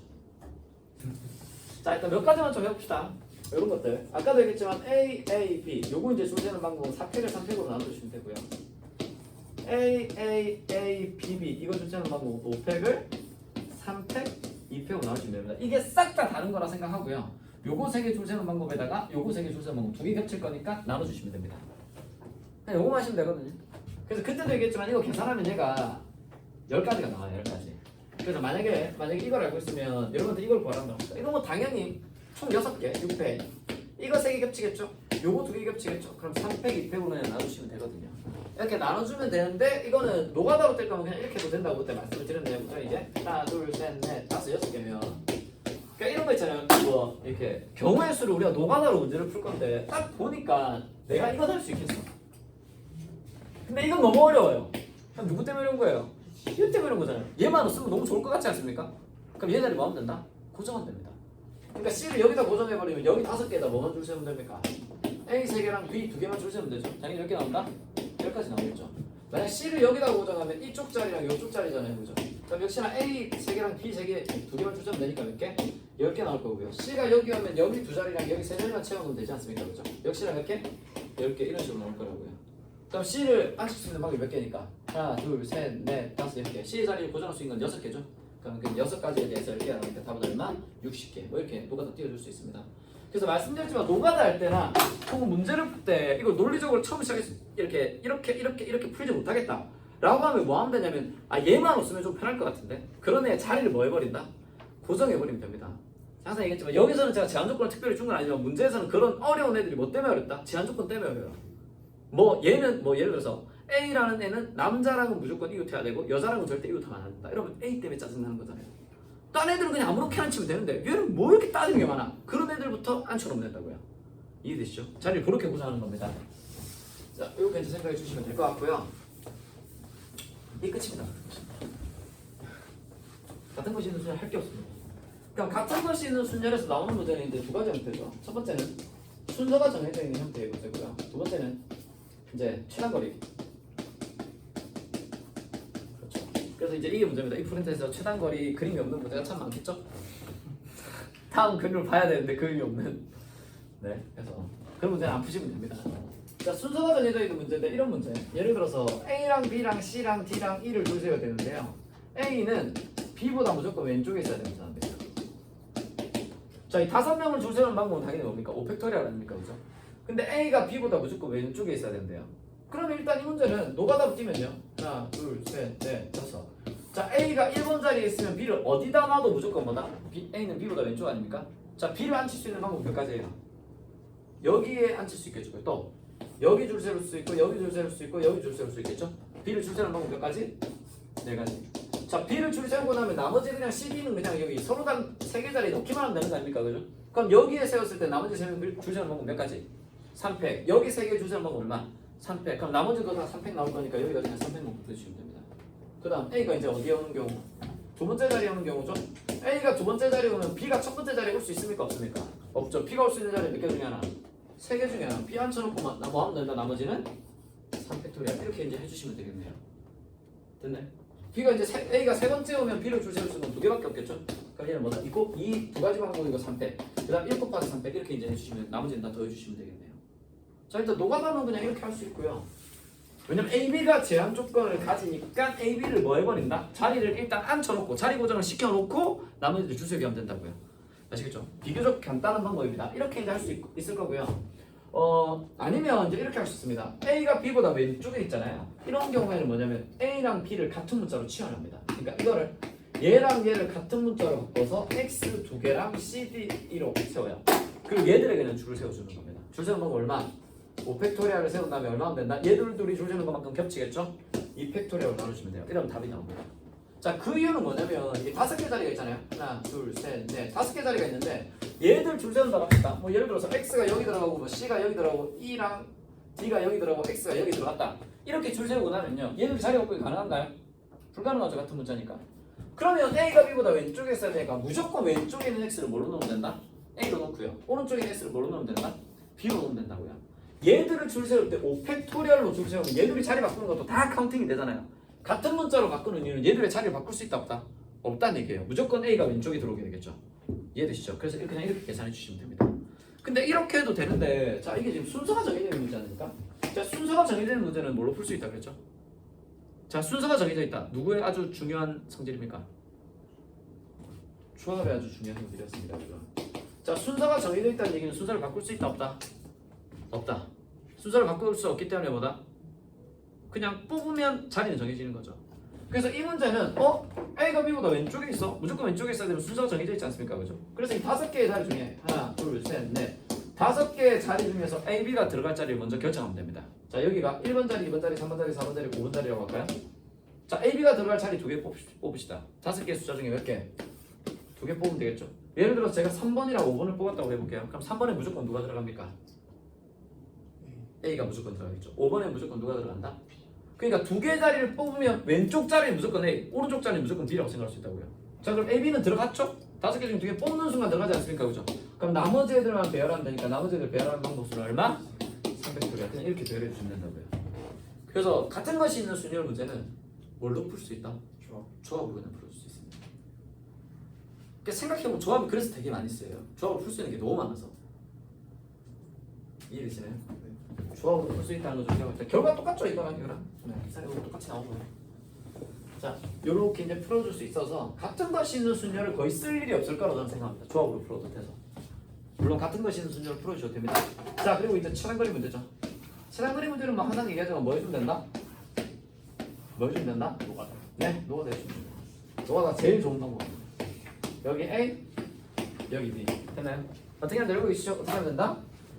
자, 일단 몇 가지만 좀 해봅시다. 이런 것들 아까도 얘기했지만 A, A, B 요거 이제 줄 세우는 방법은 4팩을 3팩으로 나눠주시면 되고요. A, A, A, B, B 이거 줄 세우는 방법은 5팩을 3팩, 2팩으로 나눠주시면 됩니다. 이게 싹 다 다른 거라 생각하고요. 요거 3개 줄 세우는 방법에다가 요거 3개 줄 세우는 방법 2개 겹칠 거니까 나눠주시면 됩니다. 그냥 요거만 하시면 되거든요. 그래서 그때도 얘기했지만 이거 계산하면 얘가 10가지가 나와요. 10가지. 그래서 만약에 이걸 알고 있으면 여러분들 이걸 구하라고 합니다. 이거 뭐 당연히 총 6개, 6팩 이거 3개 겹치겠죠? 요거 2개 겹치겠죠? 그럼 3팩, 2팩으로 그냥 나누시면 되거든요. 이렇게 나눠주면 되는데 이거는 노가다로 뗄 거면 그냥 이렇게 해도 된다고 그때 말씀을 드렸네요. 이제 하나, 둘, 셋, 넷, 다섯, 6개면 그러니까 이런 거 있잖아요. 뭐 이렇게 경우의 수를 우리가 노가다로 문제를 풀 건데 딱 보니까 내가 이거 할 수 있겠어. 근데 이건 너무 어려워요. 그럼 누구 때문에 이런 거예요? 얘 때문에 이런 거잖아요. 얘만 없으면 너무 좋을 것 같지 않습니까? 그럼 얘 자리 뭐 하면 된다? 고정하면 됩니다. 그러니까 C를 여기다 고정해버리면 여기 5개에다 뭐만 줄 세우면 됩니까? A 3개랑 B 2개만 줄 세우면 되죠. 당연히 몇 개 나온다? 10가지 나오겠죠. 만약 C를 여기다 고정하면 이쪽 자리랑 이쪽 자리잖아요. 그죠? 그럼 역시나 A 3개랑 B 3개 2개만 줄 세우면 되니까 몇 개? 10개 나올 거고요. C가 여기 오면 여기 2자리랑 여기 3자리만 채워놓으면 되지 않습니까? 그죠? 역시나 몇 개? 10개 이런 식으로 나올 거라고요. 그럼 C를 앉힐 수 있는 방법이 몇 개니까? 하나, 둘, 셋, 넷, 다섯, 10개. C 자리를 고정할 수 있는 건 6개죠? 그럼 그 6가지에 대해서 10개가 나오니까 답은 얼마? 60개. 뭐 이렇게 노가다 띄워줄 수 있습니다. 그래서 말씀드렸지만 노가다 할 때나 혹은 문제를 풀 때 이거 논리적으로 처음 시작해서 이렇게 풀지 못하겠다 라고 하면 뭐 하면 되냐면 얘만 없으면 좀 편할 것 같은데 그런 애 자리를 뭐 해버린다? 고정해버리면 됩니다. 항상 얘기했지만 여기서는 제가 제한 조건을 특별히 준 건 아니지만 문제에서는 그런 어려운 애들이 뭐 때문에 어렵다? 제한 조건 때문에 어려워요. 뭐 얘는 뭐 예를 들어서 A라는 애는 남자랑은 무조건 이웃해야 되고 여자랑은 절대 이웃하면 안 된다. 이러면 A 때문에 짜증나는 거잖아요. 딴 애들은 그냥 아무렇게 앉히면 되는데 얘는 뭐 이렇게 따지는 게 많아. 그런 애들부터 앉혀놓으면 된다고요. 이해되시죠? 자리를 그렇게 구성하는 겁니다. 자, 이렇게 이제 생각해 주시면 될 것 같고요. 이 끝입니다. 같은 것이 있는 순열 할 게 없습니다. 그럼 같은 것이 있는 순열에서 나오는 문제는 이제 2가지 형태죠. 첫 번째는 순서가 정해져 있는 형태의 문제고요. 두 번째는 이제 최단거리. 그렇죠. 그래서 이제 이게 문제입니다. 이 프린트에서 최단거리 그림이 없는 문제가 참 많겠죠. 다음 그림을 봐야 되는데 그림이 없는. 네, 그래서 그런 문제는 안 푸시면 됩니다. 자, 순서가 정해져 있는 문제인데 이런 문제. 예를 들어서 A랑 B랑 C랑 D랑 E를 주셔야 되는데요. A는 B보다 무조건 왼쪽에 있어야 되는 사람입니다. 자, 이 5명을 줄 세우는 방법은 당연히 뭡니까? 5팩토리얼 아닙니까? 그죠? 근데 A가 B보다 무조건 왼쪽에 있어야 된대요. 그러면 일단 이 문제는 노가다로 뛰면요. 하나, 둘, 셋, 넷, 다섯. 자, A가 1번 자리에 있으면 B를 어디다 놔도 무조건 뭐다? A는 B보다 왼쪽 아닙니까? 자, B를 앉힐 수 있는 방법 몇 가지예요? 여기에 앉힐 수 있겠죠. 또 여기 줄 세울 수 있고 여기 줄 세울 수 있고 여기 줄 세울 수 있겠죠. B를 줄 세우는 방법 몇 가지? 4가지. 자, B를 줄 세우고 나면 나머지 그냥 C, D는 그냥 여기 서로당 3개 자리에 놓기만 하면 되는 거 아닙니까? 그죠? 그럼 여기에 세웠을 때 나머지 3명 줄 세우는 방법 몇 가지? 3팩. 여기 3개 줄 세우는 방법 얼마? 3팩. 그럼 나머지도 다 3팩 나올 거니까 여기다 그냥 3팩만 붙여주시면 됩니다. 그 다음 A가 이제 어디에 오는 경우? 두 번째 자리에 오는 경우죠. A가 두 번째 자리에 오면 B가 첫 번째 자리에 올 수 있습니까? 없습니까? 없죠. B가 올 수 있는 자리 몇 개 중에 하나? 3개 중에 하나. B 앉혀놓고 뭐 하면 된다. 나머지는 3팩토리얼 이렇게 이제 해주시면 되겠네요. 됐네. B가 이제 A가 세 번째 오면 B를 줄 세울 수는 2개밖에 없겠죠. 그럼 얘는 뭐다? 이거 이 두 가지 방법이고 3팩. 그다음 1 곱하기 3팩 이렇게 이제 해주시면 나머지는 다 더해주시면 되겠네요. 자, 일단 노가다는 그냥 이렇게 할 수 있고요. 왜냐면 AB가 제한 조건을 가지니까 AB를 뭐 해버린다? 자리를 일단 앉혀놓고 자리 고정을 시켜놓고 나머지를 줄 세우게 하면 된다고요. 아시겠죠? 비교적 간단한 방법입니다. 이렇게 이제 할 수 있을 거고요. 아니면 이제 이렇게 할 수 있습니다. A가 B보다 왼쪽에 있잖아요. 이런 경우에는 뭐냐면 A랑 B를 같은 문자로 치환합니다. 그러니까 이거를 얘랑 얘를 같은 문자로 바꿔서 X 2개랑 CD 1로 세워요. 그리고 얘들에게는 줄을 세워주는 겁니다. 줄 세우는 방법 얼마? 5팩토리얼을 세운 다음에 얼마 하면 된다? 얘들 둘이 줄 세우는 것만큼 겹치겠죠? 2팩토리얼로 나누시면 돼요. 이러면 답이 나옵니다. 자, 그 이유는 뭐냐면 이게 5개 자리가 있잖아요. 하나, 둘, 셋, 넷, 5개 자리가 있는데 얘들 줄 세운다고 합시다. 뭐 예를 들어서 X가 여기 들어가고 뭐 C가 여기 들어가고 E랑 D가 여기 들어가고 X가 여기 들어갔다. 이렇게 줄 세우고 나면요. 얘들 자리 바꾸기 가능한가요? 불가능하죠. 같은 문자니까. 그러면 A가 B보다 왼쪽에 있어야 되니까 무조건 왼쪽에 있는 X를 뭐로 넣으면 된다? A로 넣고요. 오른쪽에 있는 X를 뭐로 넣으면 된다? B로 넣으면 된다고요. 얘들을 줄 세울 때 5팩토리얼로 줄 세우면 얘들이 자리 바꾸는 것도 다 카운팅이 되잖아요. 같은 문자로 바꾸는 이유는 얘들의 자리를 바꿀 수 있다 없다? 없다는 얘기예요. 무조건 A가 왼쪽에 들어오게 되겠죠. 이해되시죠? 그래서 그냥 이렇게 계산해 주시면 됩니다. 근데 이렇게 해도 되는데 자, 이게 지금 순서가 정해져 있는 문제 아닙니까? 자, 순서가 정해져 있는 문제는 뭘로 풀 수 있다 그랬죠? 자, 순서가 정해져 있다. 누구의 아주 중요한 성질입니까? 조합의 아주 중요한 성질이었습니다. 자, 순서가 정해져 있다는 얘기는 순서를 바꿀 수 있다 없다? 없다. 순서를 바꿀 수 없기 때문에 뭐다? 그냥 뽑으면 자리는 정해지는 거죠. 그래서 이 문제는 A가 B보다 왼쪽에 있어. 무조건 왼쪽에 있어야 되면 순서가 정해져 있지 않습니까? 그죠? 그래서 이 5개의 자리 중에 하나, 둘, 셋, 넷 5개의 자리 중에서 A, B가 들어갈 자리를 먼저 결정하면 됩니다. 자, 여기가 1번 자리, 2번 자리, 3번 자리, 4번 자리, 5번 자리라고 할까요? 자, A, B가 들어갈 자리 2개 뽑읍시다. 5개의 숫자 중에 몇 개? 2개 뽑으면 되겠죠. 예를 들어서 제가 3번이랑 5번을 뽑았다고 해볼게요. 그럼 3번에 무조건 누가 들어갑니까? A가 무조건 들어가겠죠. 5번에 무조건 누가 들어간다? 그러니까 2개 자리를 뽑으면 왼쪽 자리는 무조건 A, 오른쪽 자리는 무조건 B라고 생각할 수 있다고요. 자, 그럼 A, B는 들어갔죠? 5개 중에 2개 뽑는 순간 들어가지 않습니까? 그죠? 그럼 나머지 애들만 배열하면 되니까 나머지 애들 배열하는 방법은 얼마? 300도리야. 그냥 이렇게 배열해 주시면 된다고요. 그래서 같은 것이 있는 순열 문제는 뭘로 풀 수 있다? 조합으로 그냥 풀어줄 수 있습니다. 그러니까 생각해보면 조합이 그래서 되게 많이 쓰여요. 조합을 풀 수 있는 게 너무 많아서. 이해되시나요? 조합으로 풀 수 있다는 거죠. 결과 똑같죠, 이거랑 이거랑. 네, 이사람이 똑같이 나온 거예요. 자, 요렇게 이제 풀어줄 수 있어서 같은 것이 있는 순열을 거의 쓸 일이 없을 거라고 저는 생각합니다. 조합으로 풀어도 돼서. 물론 같은 것이 있는 순열을 풀어주셔도 됩니다. 자, 그리고 이제 차단거리 문제죠. 차단거리 문제는 뭐 하나 얘기하자면 뭐 해주면 된다? 뭐 해주면 된다? 노가다. 네, 노가다 해주면 된다. 노가다 제일 좋은 방법입니다. 여기 A, 여기 B. 됐나요? 어떻게 하면 되고 있죠? 어떻게 하면 된다?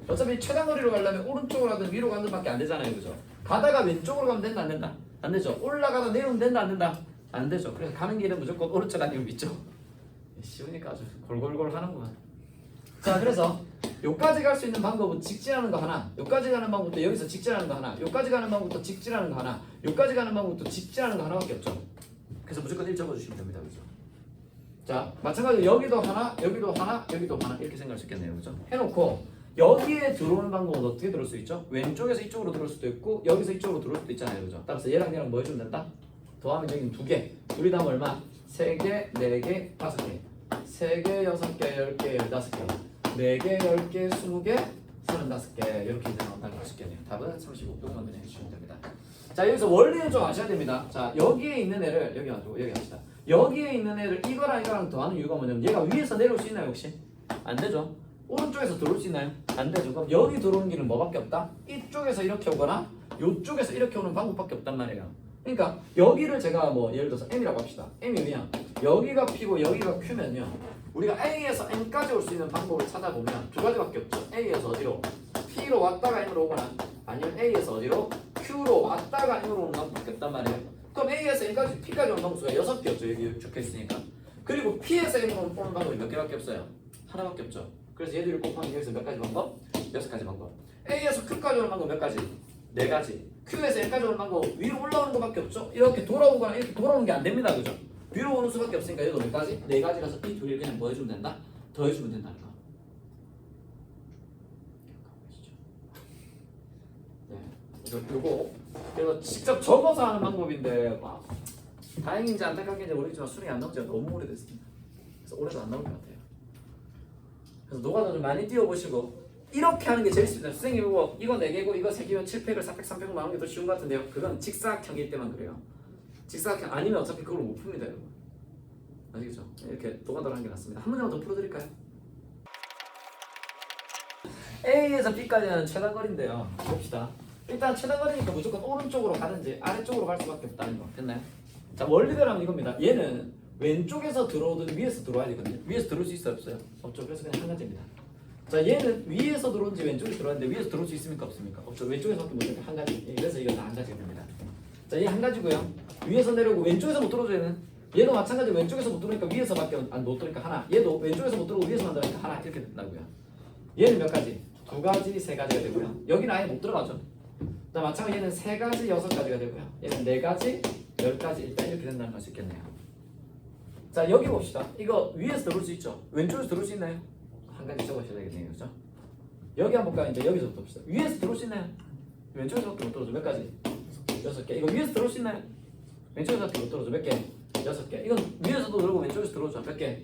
어차피 최단거리로 가려면 오른쪽으로 가든 위로 가든 밖에 안 되잖아요. 그죠? 가다가 왼쪽으로 가면 된다 안 된다? 안 되죠. 올라가다 내려오면 된다 안 된다? 안 되죠. 그래서 가는 길은 무조건 오른쪽 아니면 위쪽. 쉬우니까 아주 골골골 하는구만. 자, 그래서 여기까지 갈 수 있는 방법은 직진하는 거 하나, 여기까지 가는 방법도 여기서 직진하는 거 하나, 여기까지 가는 방법도 직진하는 거 하나, 여기까지 가는 방법도 직진하는 거 하나밖에 없죠. 그래서 무조건 1 적어주시면 됩니다. 그죠? 자, 마찬가지로 여기도 하나, 여기도 하나, 여기도 하나 이렇게 생각할 수 있겠네요. 그죠? 해놓고 여기에 들어오는 방법은 어떻게 들어올 수 있죠? 왼쪽에서 이쪽으로 들어올 수도 있고 여기서 이쪽으로 들어올 수도 있잖아요, 그죠? 따라서 얘랑 얘랑 뭐 해주면 된다? 더하면 여기는 2개, 둘이 다 얼마? 3개, 4개, 5개, 3개, 6개, 10개, 15개, 4개, 10개, 20개, 35개 이렇게 이제 나온다는 것이겠네요. 답은 35. 이것만 그냥 해주시면 됩니다. 자, 여기서 원리는 좀 아셔야 됩니다. 자, 여기에 있는 애를 여기 가지고 여기 합시다. 여기에 있는 애를 이거랑 이거랑 더하는 이유가 뭐냐면 얘가 위에서 내려올 수 있나요, 혹시? 안 되죠. 오른쪽에서 들어올 수 있나요? 안 되죠. 그럼 여기 들어오는 길은 뭐밖에 없다? 이쪽에서 이렇게 오거나 이쪽에서 이렇게 오는 방법밖에 없단 말이에요. 그러니까 여기를 제가 뭐 예를 들어서 M이라고 합시다. M이 그냥 여기가 P고 여기가 Q면요. 우리가 A에서 M까지 올 수 있는 방법을 찾아보면 두 가지밖에 없죠. A에서 어디로? P로 왔다가 M으로 오거나 아니면 A에서 어디로? Q로 왔다가 M으로 오는 방법밖에 없단 말이에요. 그럼 A에서 M까지 P까지 오는 방법수가 6개였죠. 여기 적혀있으니까. 그리고 P에서 M으로 오는 방법이 몇 개밖에 없어요? 하나밖에 없죠. 그래서 얘들을 곱하면 여기서 몇 가지 방법? 6가지 방법. A에서 Q까지 오는 방법 몇 가지? 4가지. Q에서 M까지 오는 방법 위로 올라오는 것밖에 없죠. 이렇게 돌아오거나 이렇게 돌아오는 게 안 됩니다, 그죠? 위로 오는 수밖에 없으니까 얘도 몇 가지? 4가지라서 이 둘이 그냥 뭐 해주면 된다? 더해주면 된다는 거. 네, 요거 그래서 직접 적어서 하는 방법인데 다행인지 안타까운지 모르겠지만 수능이 안 나온 지가 너무 오래됐습니다. 그래서 올해도 안 나올 것 같아요. 그래서 노가다 좀 많이 띄워보시고 이렇게 하는 게 제일 쉽습니다. 선생님 이거 4개고 이거 3개면 7팩을 4팩 3팩을 나오는 게 더 쉬운 것 같은데요. 그건 직사각형일 때만 그래요. 직사각형 아니면 어차피 그걸 못 풉니다, 여러분. 아시겠죠? 이렇게 노가다를 하는 게 낫습니다. 한 문제만 더 풀어드릴까요? A에서 B까지는 최단거리인데요. 봅시다. 일단 최단거리니까 무조건 오른쪽으로 가든지 아래쪽으로 갈 수밖에 없다는 거. 됐나요? 자, 원리대로 하면 이겁니다. 얘는 왼쪽에서 들어오든 위에서 들어와야 되거든요. 위에서 들어올 수 있어요, 없어요? 없죠. 그래서 그냥 한 가지입니다. 자, 얘는 위에서 들어오는지 왼쪽에서 들어왔는데 위에서 들어올 수 있습니까, 없습니까? 없죠. 왼쪽에서밖에 못 들어오니까 한 가지. 그래서 이건 다 한 가지가 됩니다. 자, 얘 한 가지고요. 위에서 내려오고 왼쪽에서 못 들어오죠, 얘는. 얘도 마찬가지로 왼쪽에서 못 들어오니까 위에서밖에 못 들어오니까 하나. 얘도 왼쪽에서 못 들어오고 위에서만 들어오니까 하나. 이렇게 된다고요. 얘는 몇 가지? 2가지, 3가지가 되고요. 여기는 아예 못 들어가죠. 자, 마찬가지로 얘는 3가지, 6가지가 되고요. 얘는 4가지, 10가지 일단 이렇게 된다는 걸 수 있겠네요. 자, 여기 봅시다. 이거 위에서 들어올 수 있죠? 왼쪽에서 들어올 수 있나요? 한 가지 적으셔야 되겠네요. 그죠? 여기 한번 볼까요? 이제 여기서부터 봅시다. 위에서 들어올 수 있나요? 왼쪽에서부터 못 들어오죠. 몇 가지? 6개. 이거 위에서 들어올 수 있나요? 왼쪽에서부터 못 들어오죠. 몇 개? 6개. 이건 위에서도 들어오고 왼쪽에서 들어오죠. 몇 개?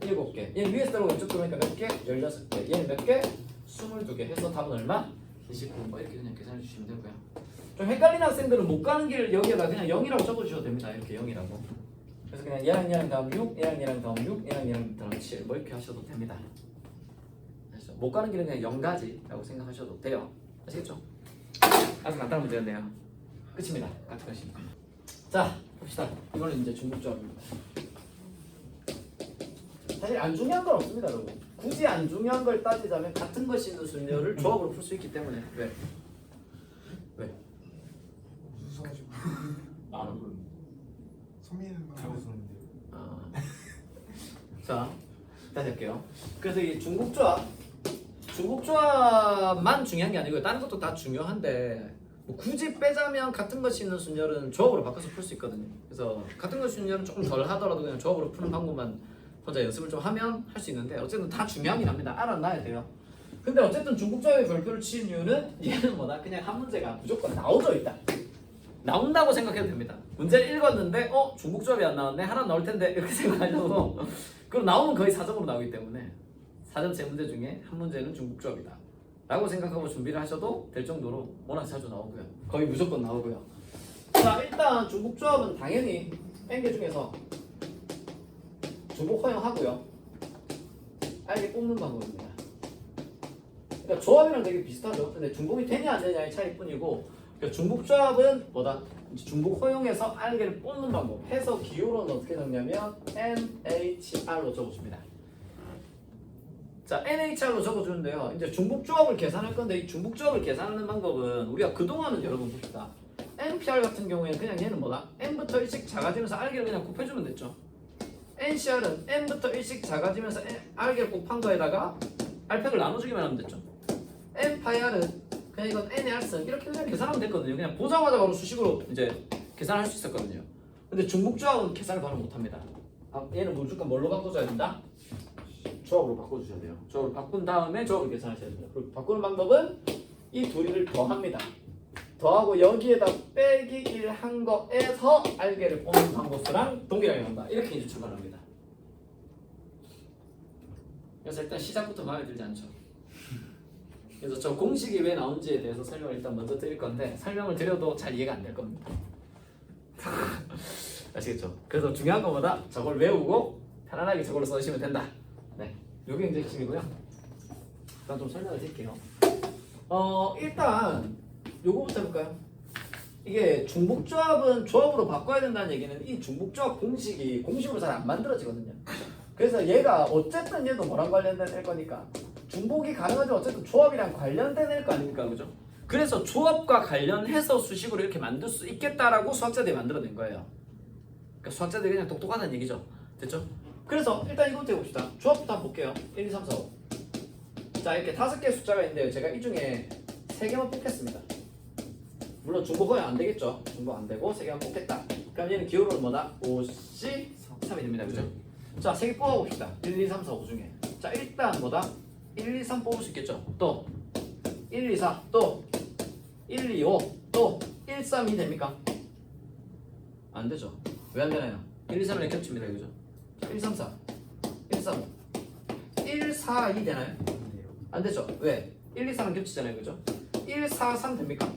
7개. 얘는 위에서 들어오고 왼쪽 들어오니까 몇 개? 16개. 얘는 몇 개? 22개. 해서 답은 얼마? 29. 뭐 이렇게 그냥 계산해 주시면 되고요. 좀 헷갈리는 학생들은 못 가는 길을 여기에다 그냥 0이라고 적어주셔도 됩니다. 이렇게 0이라고. 그래서 그냥 얘랑 다음 6, 얘랑 다음 6, 얘랑 다음 7. 뭐 이렇게 하셔도 됩니다. 아시죠? 못 가는 길은 그냥 0가지라고 생각하셔도 돼요. 아시겠죠? 아주 간단한 문제였네요. 끝입니다. 같은 것입니다. 자, 봅시다. 이거는 이제 중국조합입니다. 사실 안 중요한 건 없습니다, 여러분. 굳이 안 중요한 걸 따지자면 같은 것이 있는 순열을 조합으로 풀 수 있기 때문에. 왜? 무서워가지고 여러분 소미는 거 배우셨는데 자, 다시 할게요. 그래서 이 중국조합만 중요한 게 아니고요. 다른 것도 다 중요한데 뭐 굳이 빼자면 같은 것이 있는 순열은 조합으로 바꿔서 풀 수 있거든요. 그래서 같은 것이 순열은 조금 덜 하더라도 그냥 조합으로 푸는 방법만 혼자 연습을 좀 하면 할 수 있는데 어쨌든 다 중요하긴 합니다. 알아놔야 돼요. 근데 어쨌든 중국조합의 별표를 치는 이유는 얘는 뭐다? 그냥 한 문제가 무조건 나오죠, 일단. 나온다고 생각해도 됩니다. 문제를 읽었는데 중국조합이 안 나왔네? 하나 나올 텐데 이렇게 생각하셔도 그럼 나오면 거의 4점으로 나오기 때문에 4점 3문제 중에 한 문제는 중국조합이다 라고 생각하고 준비를 하셔도 될 정도로 워낙 자주 나오고요. 거의 무조건 나오고요. 자, 일단 중국조합은 당연히 N개 중에서 중복 허용하고요. 알게 꼽는 방법입니다. 그러니까 조합이랑 되게 비슷하죠. 근데 중복이 되냐 안 되냐의 차이뿐이고, 그러니까 중복조합은 뭐다? 중복 허용해서 알게를 뽑는 방법. 해서 기호로는 어떻게 적냐면 NHR로 적어줍니다. 자, NHR로 적어주는데요. 이제 중복조합을 계산할 건데 이 중복조합을 계산하는 방법은 우리가 그동안은 여러분 봅시다. NPR 같은 경우에는 그냥 얘는 뭐다? N부터 1씩 작아지면서 알게를 그냥 곱해주면 됐죠. NCR은 N부터 1씩 작아지면서 R개를 곱한 거에다가 R팩을 나눠주기만 하면 됐죠. N파이R은 그냥 이건 N의 R승 이렇게 그냥 계산하면 됐거든요. 그냥 보자마자 바로 수식으로 이제 계산할 수 있었거든요. 근데 중복조합은 계산을 바로 못합니다. 얘는 무조건 뭘로 바꿔줘야 된다? 조합으로 바꿔주셔야 돼요. 조합으로 바꾼 다음에 조합을 계산하셔야 됩니다. 그리고 바꾸는 방법은 이 둘이를 더합니다. 더하고 여기에다 빼기 1 한 거에서 알게를 뽑는 방법수랑 동일하게 나온다. 이렇게 이제 출발합니다. 그래서 일단 시작부터 마음에 들지 않죠. 그래서 저 공식이 왜 나온지에 대해서 설명을 일단 먼저 드릴 건데 설명을 드려도 잘 이해가 안 될 겁니다. 아시겠죠? 그래서 중요한 것보다 저걸 외우고 편안하게 저걸로 써주시면 된다. 네, 요게 이제 핵심이고요. 일단 좀 설명을 드릴게요. 일단 요거부터 해볼까요? 이게 중복조합은 조합으로 바꿔야 된다는 얘기는 이 중복조합 공식이 공식으로 잘 안 만들어지거든요. 그래서 얘가 어쨌든 얘도 뭐랑 관련된 애 거니까 중복이 가능하지만 어쨌든 조합이랑 관련된 애일 거 아닙니까? 그죠? 그래서 조합과 관련해서 수식으로 이렇게 만들 수 있겠다라고 수학자들이 만들어낸 거예요. 그러니까 수학자들이 그냥 똑똑하다는 얘기죠. 됐죠? 그래서 일단 이것부터 해봅시다. 조합부터 한번 볼게요. 1, 2, 3, 4, 5. 자, 이렇게 5개의 숫자가 있는데요. 제가 이 중에 3개만 뽑겠습니다. 물론 중복 허용 안 되겠죠. 중복 안 되고 3개만 뽑겠다. 그럼 얘는 기호로는 뭐다? 5C 3이 됩니다. 그죠? 자, 3개 뽑아봅시다. 1, 2, 3, 4, 5 중에. 자, 일단 뭐다? 1, 2, 3 뽑을 수 있겠죠. 또 1, 2, 4, 또 1, 2, 5, 또 1, 3, 2 됩니까? 안 되죠. 왜 안 되나요? 1, 2, 3을 겹칩니다. 그죠? 1, 3, 4, 1, 3, 5 1, 4, 2 되나요? 안 되죠. 왜? 1, 2, 3은 겹치잖아요. 그죠? 1, 4, 3 됩니까?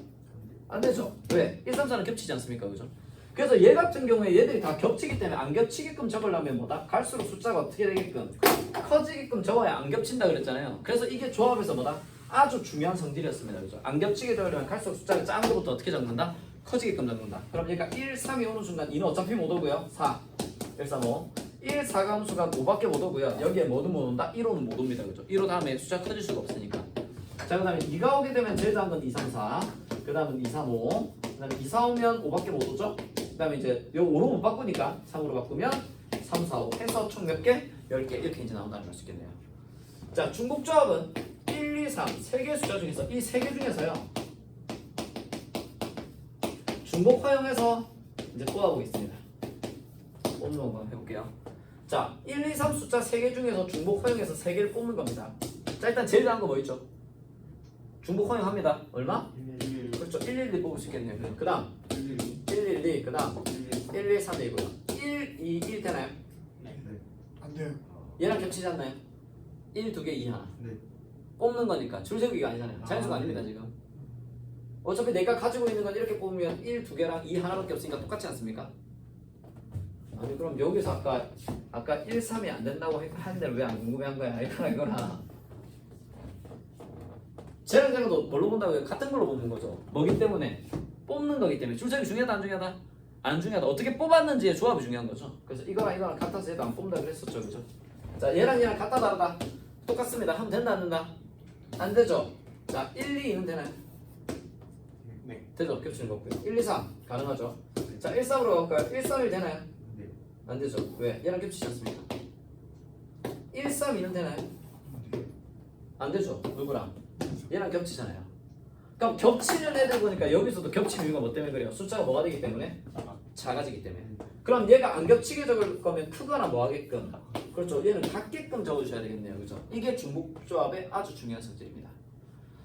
안 되죠. 왜? 1, 3, 4는 겹치지 않습니까? 그죠? 그래서 얘 같은 경우에 얘들이 다 겹치기 때문에 안 겹치게끔 적으려면 뭐다? 갈수록 숫자가 어떻게 되게끔 커지게끔 적어야 안 겹친다 그랬잖아요. 그래서 이게 조합에서 뭐다? 아주 중요한 성질이었습니다. 그죠? 안 겹치게 적으려면 갈수록 숫자가 작은 것부터 어떻게 적는다? 커지게끔 적는다. 그럼 얘가 1, 3이 오는 순간 2는 어차피 못 오고요. 4, 1, 3, 5 1, 4가 오는 순간 5밖에 못 오고요. 여기에 뭐든 못 온다? 1호는 못 옵니다. 그죠? 1호 다음에 숫자 커질 수가 없으니까. 자, 그 다음에 2가 오게 되면 제일 작은 건 2, 3, 4 그 다음은 2, 3, 5 그 다음에 2, 4 오면 5밖에 못 오죠? 그 다음에 이제 요 5로 못 바꾸니까 3으로 바꾸면 3, 4, 5 해서 총 몇 개? 10개 이렇게 이제 나온다는 걸 수 있겠네요. 자, 중복조합은 1, 2, 3 3개의 숫자 중에서 이 3개 중에서요 중복 허용해서 이제 뽑아보겠습니다. 뽑는 거 해볼게요. 자, 1, 2, 3 숫자 3개 중에서 중복 허용해서 3개를 뽑는 겁니다. 자, 일단 제일 작은 거 뭐 있죠? 중복 허용합니다. 얼마? 그렇죠. 1, 1, 2 뽑을 수 있겠네요. 그 다음 1, 1, 2, 그 다음 1, 1, 3, 2고요. 1, 2, 1 되나요? 안 돼요. 얘랑 겹치지 않나요? 1, 2개, 2 하나. 네. 뽑는 거니까 줄 세우기가 아니잖아요. 자연수가 아닙니다 지금. 어차피 내가 가지고 있는 건 이렇게 뽑으면 1, 2개랑 2 하나밖에 없으니까 똑같지 않습니까? 아니 그럼 여기서 아까 1, 3이 안 된다고 하는데 왜 안 궁금해한 거야? 이거나 쟤랑 쟤랑도 뭘로 본다고요? 같은 걸로 보는 거죠. 뭐기 때문에? 뽑는 거기 때문에. 줄 세우기 중요하다 안 중요하다? 안 중요하다. 어떻게 뽑았는지의 조합이 중요한 거죠. 그래서 이거랑 이거랑 같아서 얘도 안 뽑는다 그랬었죠. 그죠? 자, 얘랑 얘랑 같다 다르다 똑같습니다. 하면 된다 안 된다? 안 되죠. 자, 1, 2, 2는 되나요? 네. 되죠. 겹치는 거 없고요. 1, 2, 3 가능하죠. 자, 1, 3으로 가볼까요? 1, 3, 1 되나요? 네. 안 되죠. 왜? 얘랑 겹치지 않습니까? 1, 3, 2는 되나요? 안 되죠. 누구랑? 얘랑 겹치잖아요. 그럼 겹치는 애들 보니까 여기서도 겹치는 이유가 뭐 때문에 그래요? 숫자가 뭐가 되기 때문에? 작아지기 때문에. 그럼 얘가 안 겹치게 적을 거면 크거나 뭐 하게끔? 그렇죠. 얘는 같게끔 적어주셔야 되겠네요. 그죠? 이게 중복조합의 아주 중요한 성질입니다.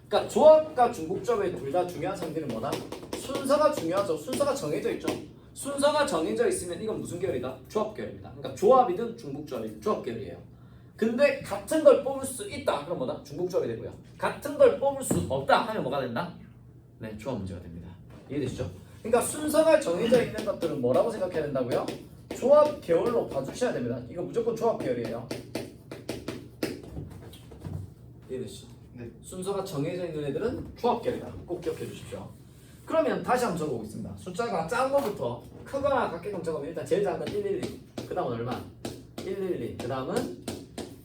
그러니까 조합과 중복조합의 둘 다 중요한 성질은 뭐다? 순서가 중요하죠. 순서가 정해져 있죠. 순서가 정해져 있으면 이건 무슨 계열이다? 조합 계열입니다. 그러니까 조합이든 중복조합이든 조합 계열이에요. 근데 같은 걸 뽑을 수 있다. 그럼 뭐다? 중복조합이 되고요. 같은 걸 뽑을 수 없다 하면 뭐가 된다? 네, 조합 문제가 됩니다. 이해되시죠? 그러니까 순서가 정해져 있는 것들은 뭐라고 생각해야 된다고요? 조합 계열로 봐주셔야 됩니다. 이거 무조건 조합 계열이에요. 이해되시죠? 네. 순서가 정해져 있는 애들은 조합 계열이다. 꼭 기억해 주십시오. 그러면 다시 한번 적어보겠습니다. 숫자가 작은 것부터 크거나 같게끔 적으면 일단 제일 작은 건 112. 그 다음은 얼마? 112. 그 다음은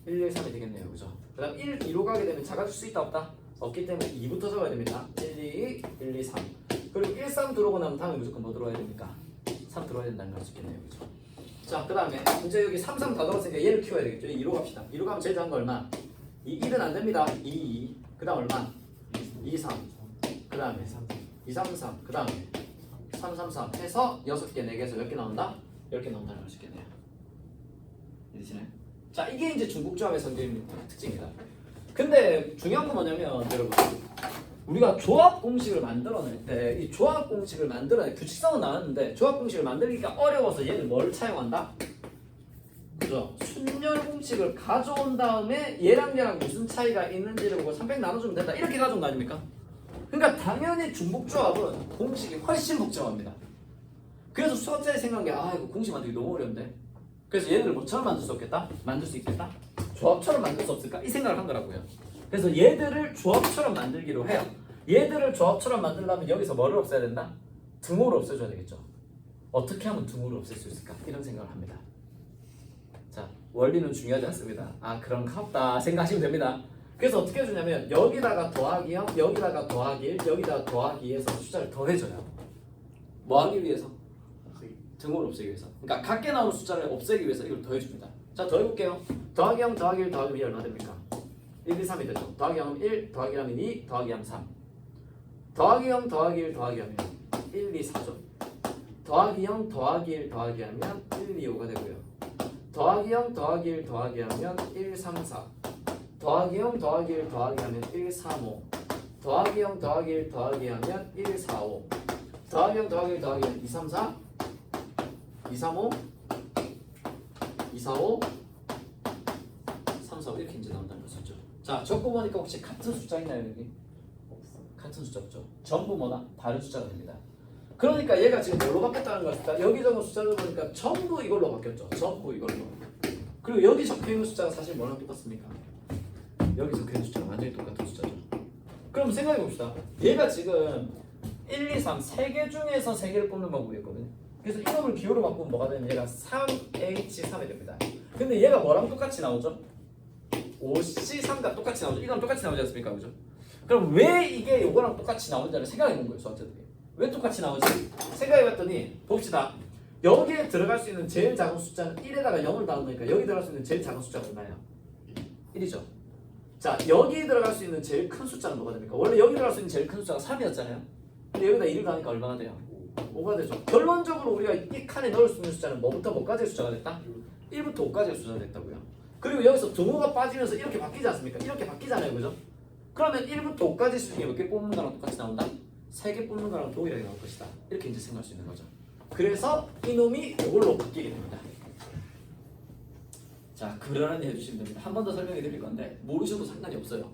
113이 되겠네요. 그죠? 그 다음 1, 2로 가게 되면 작아질 수 있다 없다? 없기 때문에 2부터 적어야 됩니다. 1, 2, 1, 2, 3 그리고 1, 3 들어오고 나면 다음에 무조건 뭐 들어와야 됩니까? 3 들어와야 된다는 걸 수 있겠네요. 그죠? 자, 그 다음에 이제 여기 3, 3 다 들어왔으니까 얘를 키워야 되겠죠. 2로 갑시다. 2로 가면 제일 작은 거 얼마? 2, 1은 안 됩니다. 2, 2 그 다음 얼마? 2, 3 그 다음에 2, 3, 3 그 다음에 3, 3, 3 해서 6개, 4개에서 몇 개 나온다? 10개 나온다는 걸 수 있겠네요. 이해되시나요? 자, 이게 이제 중복조합의 성질의 특징이다. 근데 중요한 건 뭐냐면 여러분, 우리가 조합 공식을 만들어낼 때 이 조합 공식을 만들어낼 규칙성은 나왔는데 조합 공식을 만들기가 어려워서 얘는 뭘 차용한다? 그죠? 순열 공식을 가져온 다음에 얘랑 무슨 차이가 있는지를 보고 300 나눠주면 된다. 이렇게 가져온 거 아닙니까? 그러니까 당연히 중복조합은 공식이 훨씬 복잡합니다. 그래서 수학자의 생각에 이거 공식 만들기 너무 어려운데, 그래서 얘들을 뭐처럼 만들 수 없겠다? 만들 수 있겠다? 조합처럼 만들 수 없을까? 이 생각을 한 거라고요. 그래서 얘들을 조합처럼 만들기로 해요. 얘들을 조합처럼 만들려면 여기서 뭐를 없애야 된다? 등호를 없애줘야 되겠죠. 어떻게 하면 등호를 없앨 수 있을까? 이런 생각을 합니다. 자, 원리는 중요하지 않습니다. 그런가 없다 생각하시면 됩니다. 그래서 어떻게 해주냐면 여기다가 더하기 0, 여기다가 더하기 1, 여기다가 더하기 2에서 숫자를 더해줘요. 뭐 하기 위해서? 등호를 없애기 위해서. 그러니까 같게 나오는 숫자를 없애기 위해서 이걸 더해줍니다. 자, 더해볼게요. 더하기 0, 더하기 1, 더하기 2 얼마 됩니까? 1, 2, 3이 되죠. 더하기 0하면 1, 더하기 1하면 2, 더하기 2 하면 3. 더하기 0, 더하기 1, 더하기 2 하면 1, 2, 4죠. 더하기 0, 더하기 1, 더하기 2 하면 1, 2, 5가 되고요. 더하기 0, 더하기 1, 더하기 2 하면 1, 3, 4. 더하기 0, 더하기 1, 더하기 2 하면 1, 3, 5. 더하기 0, 더하기 1, 더하기 2 하면 1, 4, 5. 더하기 0, 더하기 1, 더하기 2 2, 3, 4. 2, 3, 5. 2, 4, 5. 3, 4, 5 이렇게 이제 나온다는 거죠. 자, 적고 보니까 혹시 같은 숫자 있나요 여기? 같은 숫자 없죠. 전부 뭐다? 다른 숫자가 됩니다. 그러니까 얘가 지금 뭘로 바뀌었다는 것이다. 여기 적은 숫자를 보니까 전부 이걸로 바뀌었죠. 전부 이걸로. 그리고 여기 적혀있는 숫자가 사실 뭐랑 똑같습니까? 여기 적혀있는 숫자랑 완전히 똑같은 숫자죠. 그럼 생각해 봅시다. 얘가 지금 1, 2, 3 세 개 중에서 세 개를 뽑는 방법이었거든요. 그래서 이놈을 기호로 바꾸면 뭐가 되면 얘가 3H3이 됩니다. 근데 얘가 뭐랑 똑같이 나오죠? 5C3과 똑같이 나오죠. 이거랑 똑같이 나오지 않습니까? 그죠? 그럼 왜 이게 이거랑 똑같이 나오는지를 생각해 본 거예요, 수학자들이. 왜 똑같이 나오지? 생각해 봤더니 봅시다. 여기에 들어갈 수 있는 제일 작은 숫자는 1에다가 0을 나누니까 여기 들어갈 수 있는 제일 작은 숫자가 얼마예요? 1이죠. 자, 여기 들어갈 수 있는 제일 큰 숫자는 뭐가 됩니까? 원래 여기 들어갈 수 있는 제일 큰 숫자가 3이었잖아요. 근데 여기다 1을 넣으니까 얼마나 돼요? 5가 되죠. 결론적으로 우리가 이 칸에 넣을 수 있는 숫자는 뭐부터 뭐까지의 숫자가 됐다? 1부터 5까지의 숫자가 됐다고요. 그리고 여기서 등호가 빠지면서 이렇게 바뀌지 않습니까? 이렇게 바뀌잖아요, 그죠? 그러면 1부터 5까지 수 중에 몇 개 뽑는 거랑 똑같이 나온다? 3개 뽑는 거랑 동일하게 나올 것이다. 이렇게 이제 생각할 수 있는 거죠. 그래서 이놈이 이걸로 바뀌게 됩니다. 자, 그러려니 해주시면 됩니다. 한 번 더 설명해 드릴 건데 모르셔도 상관이 없어요.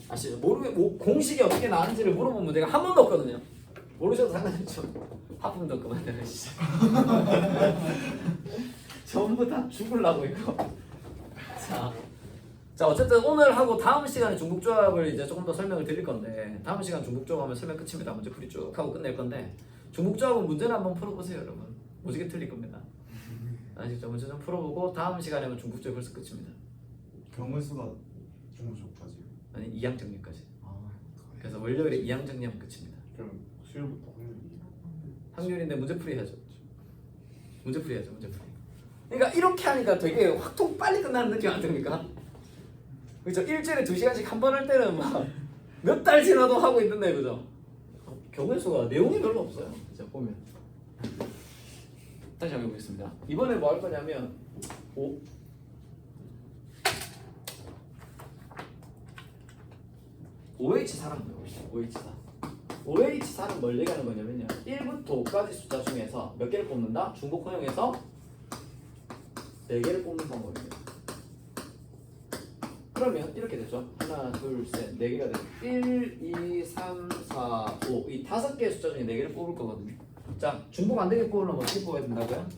아시죠? 공식이 어떻게 나왔는지를 물어본 문제가 한 번도 없거든요. 모르셔도 상관이 없죠. 하품도 그만 내리시죠. 전부 다 죽으려고 이거. 자, 어쨌든 오늘 하고 다음 시간에 중복조합을 이제 조금 더 설명을 드릴 건데 다음 시간 중복조합하면 설명 끝입니다. 문제 풀이 쭉 하고 끝낼 건데 중복조합은 문제를 한번 풀어보세요, 여러분. 오지게 틀릴 겁니다. 아시죠? 문제 좀 풀어보고 다음 시간에는 중복조합이 벌써 끝입니다. 경우수가 중복조합까지. 아니 2항 정리까지. 그래서 월요일에 2항 정리하면 끝입니다. 그럼 수요일부터 확률이. 확률인데 문제풀이 해야죠. 문제풀이 해야죠. 문제풀이. 그러니까 이렇게 하니까 되게 확통 빨리 끝나는 느낌 안 듭니까? 그죠? 일주일에 2시간씩 한 번 할 때는 막 몇 달 지나도 하고 있는데, 그죠? 경우의 수가 내용이 별로 없어요. 진짜 보면. 다시 한번 해보겠습니다. 이번에 뭐 할 거냐면 OH4랑 배워봅시다. OH4는 뭘 얘기하는 거냐면요, 1부터 5까지 숫자 중에서 몇 개를 뽑는다? 중복 허용해서 4개를 뽑는 방법입니다. 그러면 이렇게 되죠. 하나, 둘, 셋, 4개가 되죠. 1, 2, 3, 4, 5. 이 5개의 숫자 중에 4개를 뽑을 거거든요. 자, 중복 안 되게 뽑으려면 어떻게 뽑아야 된다고요?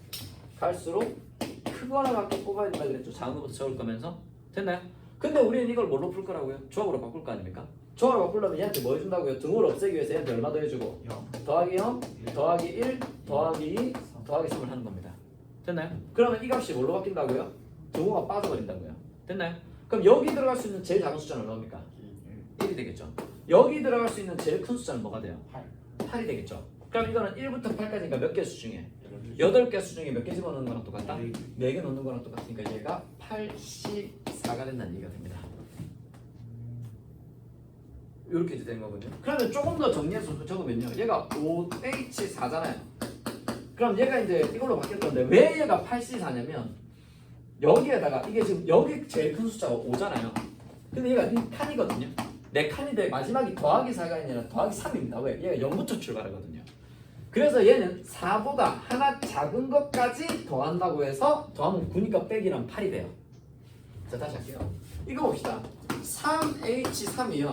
갈수록 크거나 같게 뽑아야 된다 그랬죠. 작은 것부터 적을 거면서. 됐나요? 근데 우리는 이걸 뭘로 풀 거라고요? 조합으로 바꿀 거 아닙니까? 조합으로 바꾸려면 얘한테 뭐 해준다고요? 등호를 없애기 위해서 얘한테 얼마 더 해주고? 더하기 0, 더하기 1, 더하기 2, 더하기 3을 하는 겁니다. 됐나요? 그러면 이 값이 뭘로 바뀐다고요? 등호가 빠져버린다고요. 됐나요? 그럼 여기 들어갈 수 있는 제일 작은 숫자는 얼마입니까? 1이 되겠죠. 여기 들어갈 수 있는 제일 큰 숫자는 뭐가 돼요? 8이 되겠죠. 그럼 이거는 1부터 8까지니까 몇 개 수 중에? 8개 수 중에 몇 개 집어넣는 거랑 똑같다? 4개 넣는 거랑 똑같으니까 얘가 84가 된다는 얘기가 됩니다. 이렇게 이제 된 거거든요. 그러면 조금 더 정리해서 적으면요, 얘가 5H4잖아요. 그럼 얘가 이제 이걸로 바뀔 건데 왜 얘가 84냐면 여기에다가 이게 지금 여기 제일 큰 숫자가 5잖아요. 근데 얘가 4칸이거든요. 4칸인데 마지막이 더하기 4가 아니라 더하기 3입니다. 왜? 얘가 0부터 출발하거든요. 그래서 얘는 4보다 하나 작은 것까지 더한다고 해서 더하면 9니까 빼기랑 8이 돼요. 자, 다시 할게요. 이거 봅시다. 3H3이요.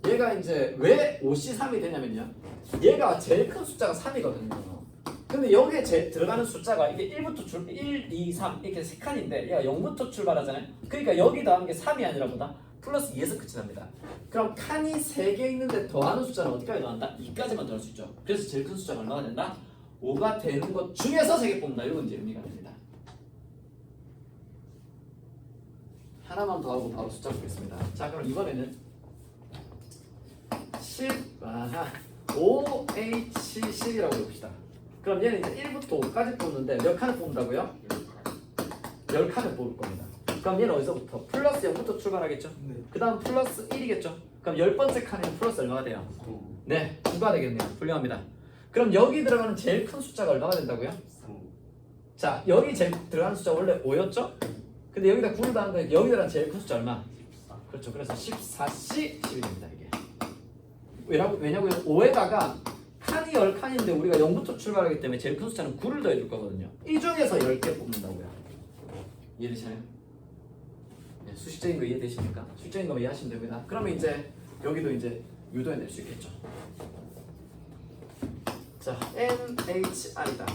얘가 이제 왜 5C3이 되냐면요. 얘가 제일 큰 숫자가 3이거든요. 근데 여기에 들어가는 숫자가 이게 1, 2, 3 이렇게 3칸인데 얘가 0부터 출발하잖아요. 그러니까 여기 더한 게 3이 아니라 보다 플러스 2에서 끝이 납니다. 그럼 칸이 3개 있는데 더하는 숫자는 어디까지 더한다? 2까지만 더할 수 있죠. 그래서 제일 큰 숫자가 얼마가 된다? 5가 되는 것 중에서 3개 뽑는다. 이건 이제 의미가 됩니다. 하나만 더하고 바로 숫자 보겠습니다. 자, 그럼 이번에는 5H10이라고 봅시다. 그럼 얘는 이제 1부터 5까지 뽑는데 몇 칸을 뽑는다고요? 10칸을 뽑을 겁니다. 그럼 얘는 어디서부터? 플러스 0부터 출발하겠죠? 네. 그 다음 플러스 1이겠죠? 그럼 10번째 칸에는 플러스 얼마가 돼요? 네, 9가 되겠네요. 훌륭합니다. 그럼 여기 들어가는 제일 큰 숫자가 얼마가 된다고요? 자, 여기 제일 들어가는 숫자 원래 5였죠? 근데 여기다 9를 더하는 거니까 여기 들어가는 제일 큰 숫자 얼마? 그렇죠. 그래서 14C 10이 됩니다. 이게. 왜냐고요? 5에다가 칸이 10칸인데 우리가 0부터 출발하기 때문에 제일 큰 숫자는 9를 더해줄 거거든요. 이 중에서 10개 뽑는다고요. 이해되시나요? 네, 수식적인 거 이해되십니까? 수식적인 거 이해하시면 됩니다. 그러면 이제 여기도 이제 유도해낼 수 있겠죠. 자, NHI다.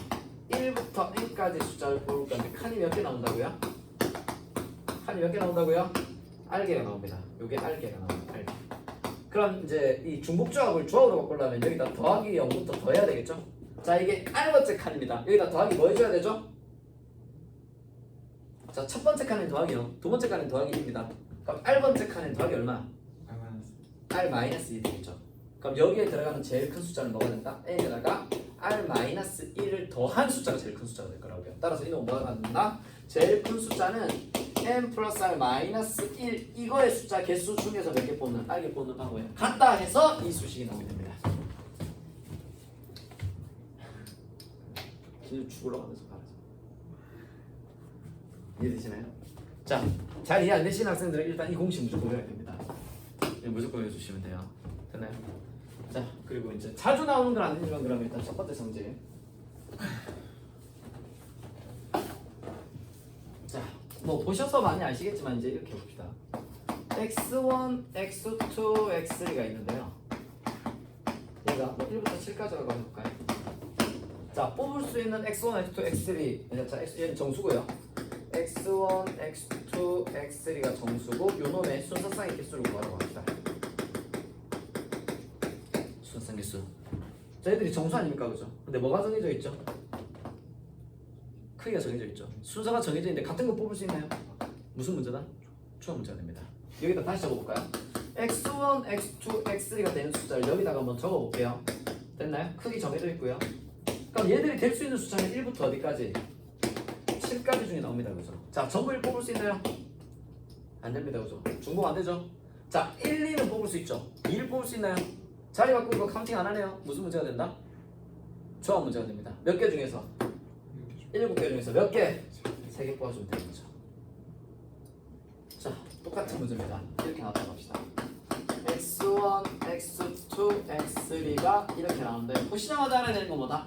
1부터 N까지 숫자를 뽑을 건데 칸이 몇 개 나온다고요? 칸이 몇 개 나온다고요? R개가 나옵니다. 요게 R개가 나옵니다. R개. 그럼 이제 이 중복조합을 조합으로 바꾸려면 여기다 더하기 0부터 더해야 되겠죠? 자, 이게 R번째 칸입니다. 여기다 더하기 뭐 해줘야 되죠? 자, 첫 번째 칸은 더하기 0, 두 번째 칸은 더하기 1입니다. 그럼 R번째 칸은 더하기 얼마? R-2 되겠죠. 그럼 여기에 들어가는 제일 큰 숫자는 뭐가 된다? N에다가 R-1을 더한 숫자가 제일 큰 숫자가 될 거라고요. 따라서 이놈은 뭐가 된다? 제일 큰 숫자는 N 플러스 R-1 이거의 숫자 개수 중에서 몇 개 뽑는 R개 뽑는 방법이에요. 같다 해서 이 수식이 나오게 됩니다. 길 죽으러 가면서 가라죠. 이해되시나요? 자, 잘 이해 안 되시는 학생들은 일단 이 공식 무조건 외워야 됩니다. 무조건 외워주시면 돼요. 됐나요? 자, 그리고 이제 자주 나오는 건 아니지만 그러면 일단 첫 번째 성질. 자, 뭐 보셔서 많이 아시겠지만 이제 이렇게 봅시다. x1, x2, x3가 있는데요. 얘가 뭐 1부터 7까지 라고 해볼까요? 자, 뽑을 수 있는 x1, x2, x3. 자, 얘는 정수고요. x1, x2, x3가 정수고 요놈의 순서상의 개수를 구하라고 합시다. 순서상 개수. 자, 얘들이 정수 아닙니까? 그죠? 근데 뭐가 정해져 있죠? 크기가 정해져 있죠. 순서가 정해져 있는데 같은 거 뽑을 수 있나요? 무슨 문제다? 추가 문제가 됩니다. 여기다 다시 적어볼까요? x1, x2, x3가 되는 숫자를 여기다가 한번 적어볼게요. 됐나요? 크기 정해져 있고요. 그럼 얘들이 될 수 있는 숫자는 1부터 어디까지? 7까지 중에 나옵니다. 그죠? 자, 전부 1 뽑을 수 있나요? 안 됩니다. 그죠? 중복 안 되죠? 자, 1, 2는 뽑을 수 있죠? 2를 뽑을 수 있나요? 자리 바꾸고 카운팅 안 하네요. 무슨 문제가 된다? 조합 문제가 됩니다. 몇 개 중에서? 7개 중에서 몇 개? 3개 뽑아주면 되는 거죠. 자, 똑같은 문제입니다. 이렇게 나왔다고 합시다. x1, x2, x3가 이렇게 나오는데 보시자마자 알아야 되는 건 뭐다?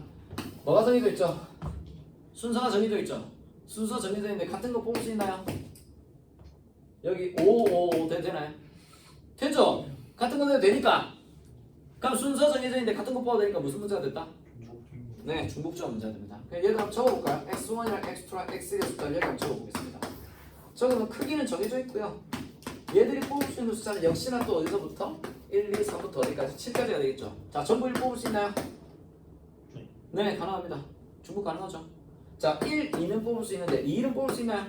뭐가 정해져 있죠? 순서가 정해져 있죠? 순서 정해져 있는데 같은 거 뽑을 수 있나요? 여기 5, 5, 5 되나요? 되죠? 같은 거 내도 되니까. 그럼 순서 정해져 있는데 같은 거 뽑아도 되니까 무슨 문제가 됐다? 네, 중복조합 문제가 됩니다. 그럼 얘들 한번 적어볼까요? x1이랑 x2랑 x3의 숫자를 여기 한번 적어보겠습니다. 적으면 크기는 정해져 있고요. 얘들이 뽑을 수 있는 숫자는 역시나 또 어디서부터? 1, 2, 3부터 어디까지? 7까지가 되겠죠. 자, 전부 1 뽑을 수 있나요? 네, 가능합니다. 중복 가능하죠. 자, 1, 2는 뽑을 수 있는데 2는 뽑을 수 있나요?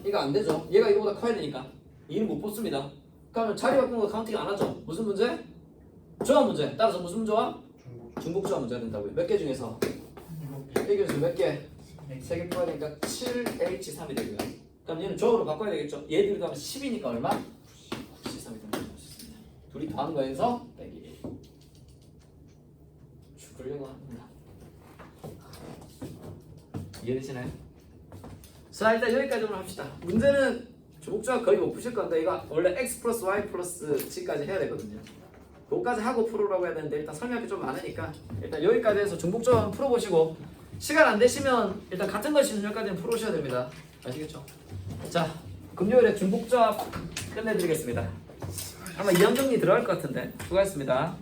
이거 안 되죠. 얘가 이거보다 커야 되니까 2는 못 뽑습니다. 그러면 자리 바꾸는 거 카운팅 안 하죠. 무슨 문제? 조합 문제. 따라서 무슨 조합? 중복 조합 문제가 된다고요. 몇 개 중에서? 1개 중에서 몇 개? 3개 뽑아야 되니까 7H3이 되고요. 그럼 얘는 조합으로 바꿔야 되겠죠. 얘들이 더하면 10이니까 얼마? 93이 된다고 할 수 있습니다. 둘이 더하는 거에서 빼기 1. 죽으려고 합니다. 이해되시나요? 자 일단 여기까지만 합시다. 문제는 중복조합 거의 못 푸실 건데 이거 원래 x 플러스 y 플러스 g까지 해야 되거든요. 그거까지 하고 풀으라고 해야 되는데 일단 설명이 좀 많으니까 일단 여기까지 해서 중복조합 풀어보시고 시간 안 되시면 일단 같은 거 시즌까지는 풀어오셔야 됩니다. 아시겠죠? 자 금요일에 중복조합 끝내드리겠습니다. 아마 이항정리 들어갈 것 같은데 수고하셨습니다.